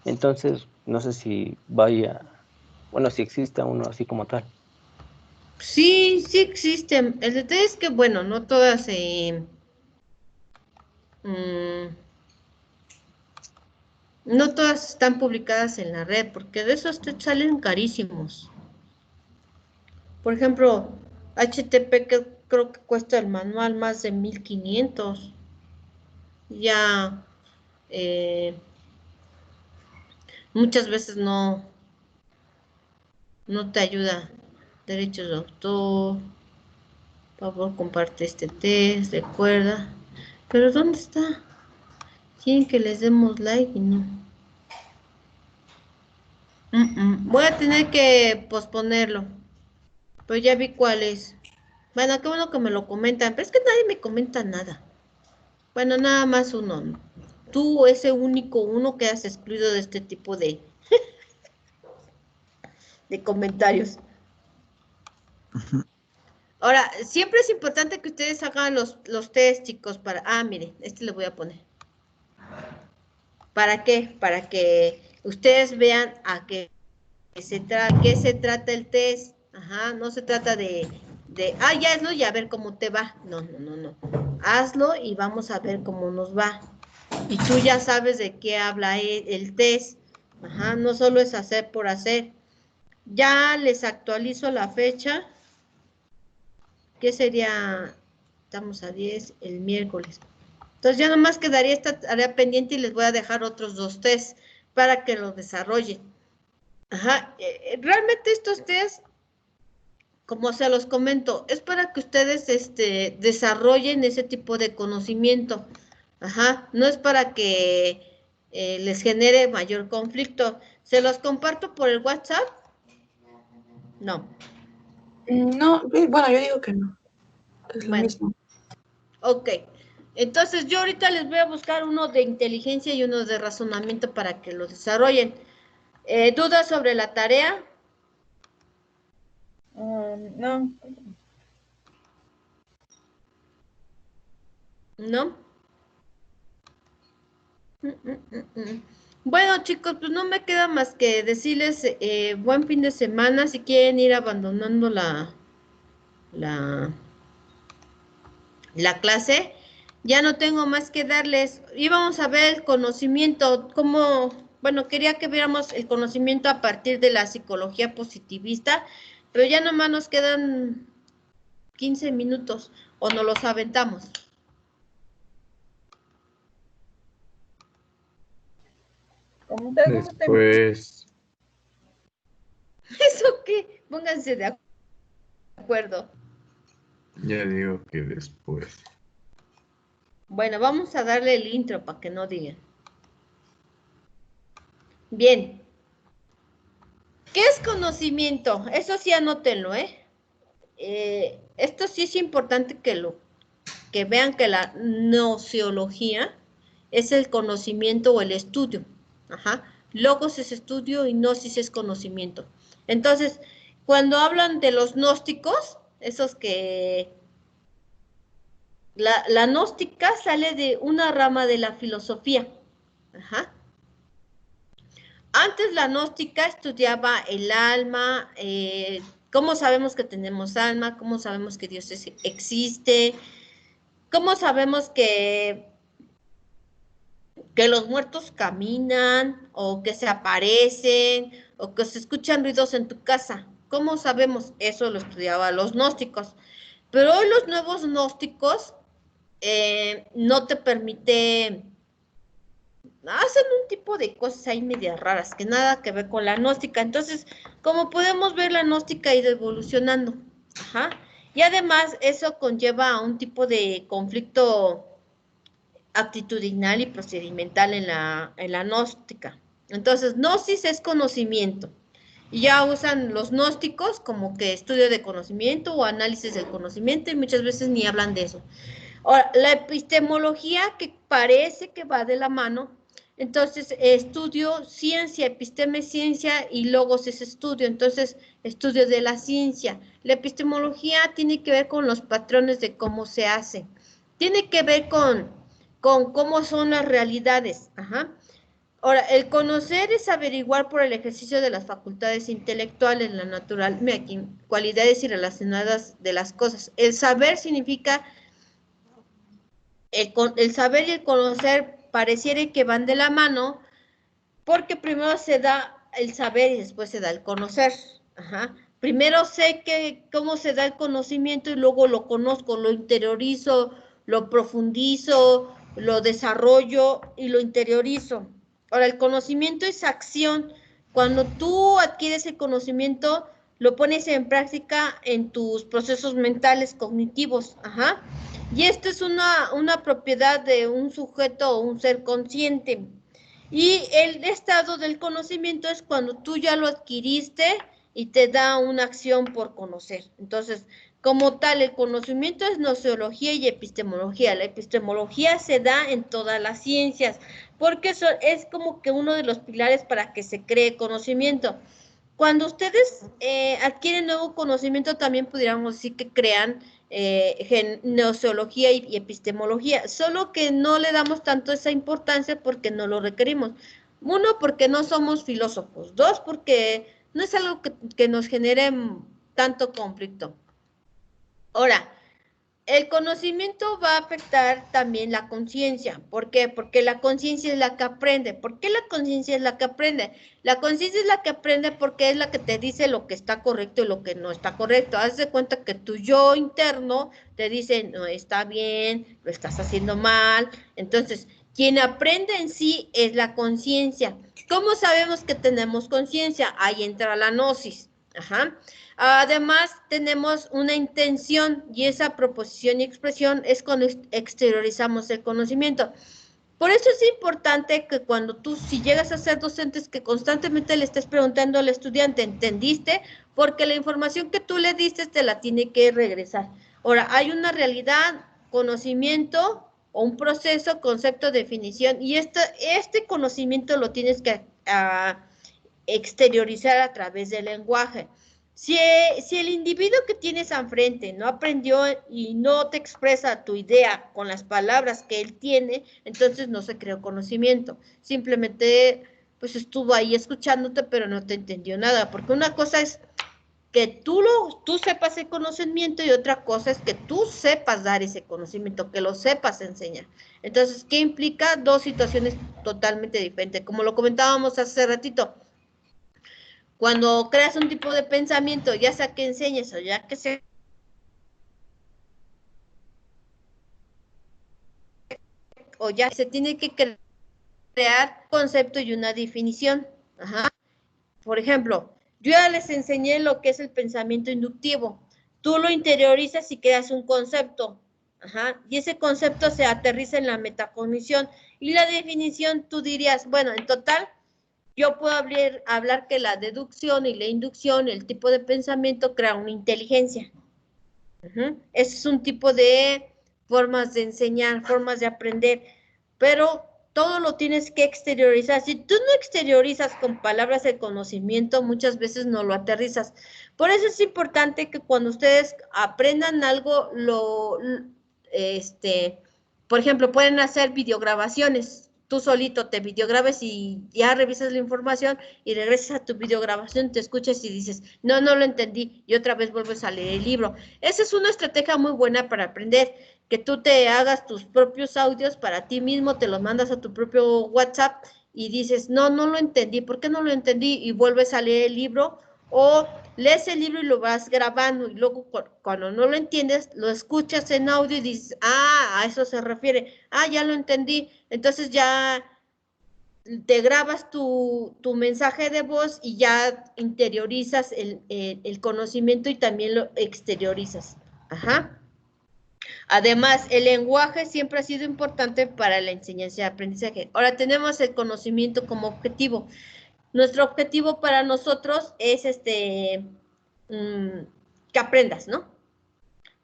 Entonces, no sé si si existe uno así como tal. Sí, sí existen. El detalle es que, bueno, no todas no todas están publicadas en la red, porque de esos te salen carísimos. Por ejemplo, HTP que creo que cuesta el manual más de 1500. Ya muchas veces no te ayuda. Derechos de autor. Por favor, comparte este test, recuerda. Pero ¿dónde está? Quieren que les demos like y no. Voy a tener que posponerlo. Pero ya vi cuál es. Bueno, qué bueno que me lo comentan. Pero es que nadie me comenta nada. Bueno, nada más uno. Tú, ese único uno que has excluido de este tipo de comentarios. Ahora, siempre es importante que ustedes hagan los test, chicos, para... Ah, miren, este le voy a poner. ¿Para qué? Para que ustedes vean a qué se trata el test. Ajá, no se trata de ya hazlo y a ver cómo te va. No. Hazlo y vamos a ver cómo nos va. Y tú ya sabes de qué habla el test. Ajá, no solo es hacer por hacer. Ya les actualizo la fecha. ¿Qué sería? Estamos a 10, el miércoles. Entonces ya nomás quedaría esta tarea pendiente y les voy a dejar otros 2 tests para que los desarrollen. Ajá, realmente estos tests, como se los comento, es para que ustedes desarrollen ese tipo de conocimiento. Ajá, no es para que les genere mayor conflicto. ¿Se los comparto por el WhatsApp? No. No, bueno, yo digo que no. Es lo mismo. Ok. Entonces yo ahorita les voy a buscar uno de inteligencia y uno de razonamiento para que lo desarrollen. ¿Dudas sobre la tarea? No. ¿No? Bueno, chicos, pues no me queda más que decirles buen fin de semana. Si quieren ir abandonando la clase, ya no tengo más que darles. Íbamos a ver el conocimiento, bueno, quería que viéramos el conocimiento a partir de la psicología positivista, pero ya nomás nos quedan 15 minutos o nos los aventamos. Después. ¿Eso qué? Pónganse de acuerdo. Ya digo que después. Bueno, vamos a darle el intro para que no digan. Bien. ¿Qué es conocimiento? Eso sí anótenlo, esto sí es importante que vean que la nociología es el conocimiento o el estudio. Ajá. Logos es estudio y gnosis es conocimiento. Entonces, cuando hablan de los gnósticos, esos que... La gnóstica sale de una rama de la filosofía. Ajá. Antes la gnóstica estudiaba el alma, ¿Cómo sabemos que tenemos alma? ¿Cómo sabemos que Dios existe? ¿Cómo sabemos que los muertos caminan o que se aparecen o que se escuchan ruidos en tu casa? ¿Cómo sabemos? Eso lo estudiaban los gnósticos. Pero hoy los nuevos gnósticos no te permite, hacen un tipo de cosas ahí medias raras, que nada que ver con la gnóstica. Entonces, como podemos ver, la gnóstica ha ido evolucionando. Ajá. Y además, eso conlleva a un tipo de conflicto actitudinal y procedimental en la gnóstica. Entonces, gnosis es conocimiento. Y ya usan los gnósticos como que estudio de conocimiento o análisis del conocimiento, y muchas veces ni hablan de eso. Ahora, la epistemología, que parece que va de la mano, entonces estudio, ciencia, episteme es ciencia y logos es estudio, entonces estudio de la ciencia. La epistemología tiene que ver con los patrones de cómo se hace, tiene que ver con cómo son las realidades. Ajá. Ahora, el conocer es averiguar por el ejercicio de las facultades intelectuales, la natural, mira aquí, cualidades y relacionadas de las cosas. El saber significa, el saber y el conocer pareciera que van de la mano, porque primero se da el saber y después se da el conocer. Ajá. Primero sé cómo se da el conocimiento y luego lo conozco, lo interiorizo, lo profundizo, lo desarrollo y lo interiorizo. Ahora, el conocimiento es acción. Cuando tú adquieres el conocimiento, lo pones en práctica en tus procesos mentales cognitivos. Ajá. Y esto es una propiedad de un sujeto o un ser consciente. Y el estado del conocimiento es cuando tú ya lo adquiriste y te da una acción por conocer. Entonces, como tal, el conocimiento es gnoseología y epistemología. La epistemología se da en todas las ciencias, porque eso es como que uno de los pilares para que se cree conocimiento. Cuando ustedes adquieren nuevo conocimiento, también pudiéramos decir que crean gnoseología y epistemología, solo que no le damos tanto esa importancia porque no lo requerimos. Uno, porque no somos filósofos. Dos, porque no es algo que nos genere tanto conflicto. Ahora, el conocimiento va a afectar también la conciencia. ¿Por qué? Porque la conciencia es la que aprende. ¿Por qué la conciencia es la que aprende? La conciencia es la que aprende porque es la que te dice lo que está correcto y lo que no está correcto. Haz de cuenta que tu yo interno te dice, no está bien, lo estás haciendo mal. Entonces, quien aprende en sí es la conciencia. ¿Cómo sabemos que tenemos conciencia? Ahí entra la gnosis. Ajá. Además, tenemos una intención y esa proposición y expresión es cuando exteriorizamos el conocimiento. Por eso es importante que cuando tú, si llegas a ser docentes, que constantemente le estés preguntando al estudiante, ¿entendiste? Porque la información que tú le diste te la tiene que regresar. Ahora, hay una realidad, conocimiento o un proceso, concepto, definición, y este conocimiento lo tienes que exteriorizar a través del lenguaje. Si el individuo que tienes enfrente no aprendió y no te expresa tu idea con las palabras que él tiene, entonces no se creó conocimiento. Simplemente pues estuvo ahí escuchándote, pero no te entendió nada. Porque una cosa es que tú sepas el conocimiento y otra cosa es que tú sepas dar ese conocimiento, que lo sepas enseñar. Entonces, ¿qué implica? Dos situaciones totalmente diferentes. Como lo comentábamos hace ratito, cuando creas un tipo de pensamiento, ya sea que enseñes o ya que se tiene que crear concepto y una definición. Ajá. Por ejemplo, yo ya les enseñé lo que es el pensamiento inductivo. Tú lo interiorizas y creas un concepto. Ajá. Y ese concepto se aterriza en la metacognición. Y la definición, tú dirías, bueno, en total, yo puedo hablar que la deducción y la inducción, el tipo de pensamiento, crea una inteligencia. Ese es un tipo de formas de enseñar, formas de aprender, pero todo lo tienes que exteriorizar. Si tú no exteriorizas con palabras el conocimiento, muchas veces no lo aterrizas. Por eso es importante que cuando ustedes aprendan algo, por ejemplo, pueden hacer videograbaciones. tú solito te videograbes y ya revisas la información y regresas a tu videograbación, te escuchas y dices, no, no lo entendí, y otra vez vuelves a leer el libro. Esa es una estrategia muy buena para aprender, que tú te hagas tus propios audios para ti mismo, te los mandas a tu propio WhatsApp y dices, no, no lo entendí, ¿por qué no lo entendí? Y vuelves a leer el libro, o lees el libro y lo vas grabando, y luego cuando no lo entiendes, lo escuchas en audio y dices, a eso se refiere, ya lo entendí, entonces ya te grabas tu mensaje de voz y ya interiorizas el conocimiento y también lo exteriorizas. Ajá. Además, el lenguaje siempre ha sido importante para la enseñanza y aprendizaje. Ahora tenemos el conocimiento como objetivo. Nuestro objetivo para nosotros es que aprendas, ¿no?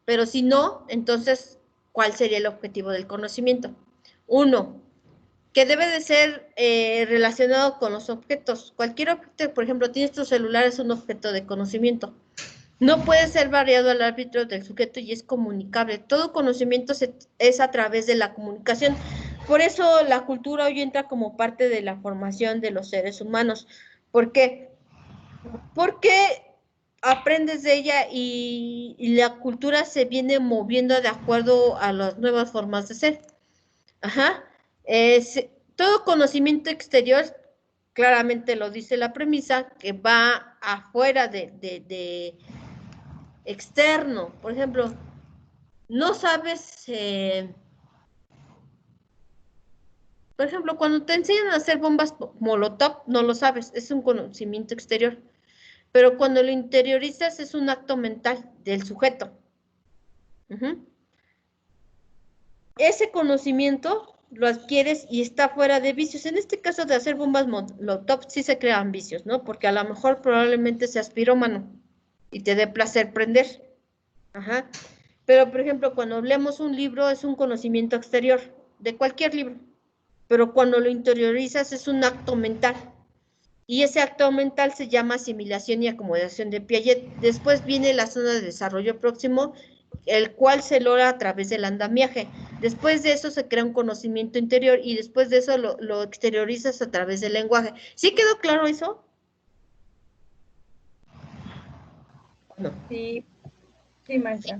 Pero si no, entonces, ¿cuál sería el objetivo del conocimiento? Uno, que debe de ser relacionado con los objetos. Cualquier objeto, por ejemplo, tienes tu celular, es un objeto de conocimiento. No puede ser variado al árbitro del sujeto y es comunicable. Todo conocimiento es a través de la comunicación. Por eso la cultura hoy entra como parte de la formación de los seres humanos. ¿Por qué? Porque aprendes de ella y la cultura se viene moviendo de acuerdo a las nuevas formas de ser. Ajá. Todo conocimiento exterior, claramente lo dice la premisa, que va afuera de externo. Por ejemplo, no sabes, por ejemplo, cuando te enseñan a hacer bombas molotov, no lo sabes, es un conocimiento exterior. Pero cuando lo interiorizas es un acto mental del sujeto. Ese conocimiento lo adquieres y está fuera de vicios. En este caso de hacer bombas molotov sí se crean vicios, ¿no? Porque a lo mejor probablemente seas pirómano y te dé placer prender. Ajá. Pero, por ejemplo, cuando leemos un libro es un conocimiento exterior, de cualquier libro. Pero cuando lo interiorizas es un acto mental. Y ese acto mental se llama asimilación y acomodación de Piaget. Después viene la zona de desarrollo próximo, el cual se logra a través del andamiaje. Después de eso se crea un conocimiento interior y después de eso lo exteriorizas a través del lenguaje. ¿Sí quedó claro eso? No. Sí, sí, maestra.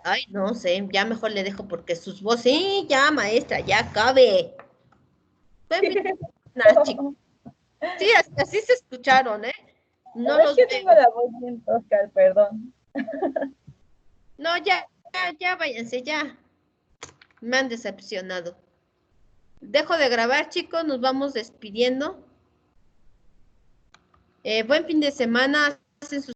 Ay, no sé, ya mejor le dejo porque sus voces, sí, ya maestra, ya cabe. Chicos. Sí, así se escucharon, ¿eh? No los que veo. tengo la voz bien tosca, perdón. No, ya, váyanse, ya. Me han decepcionado. Dejo de grabar, chicos, nos vamos despidiendo. Buen fin de semana. Hacen sus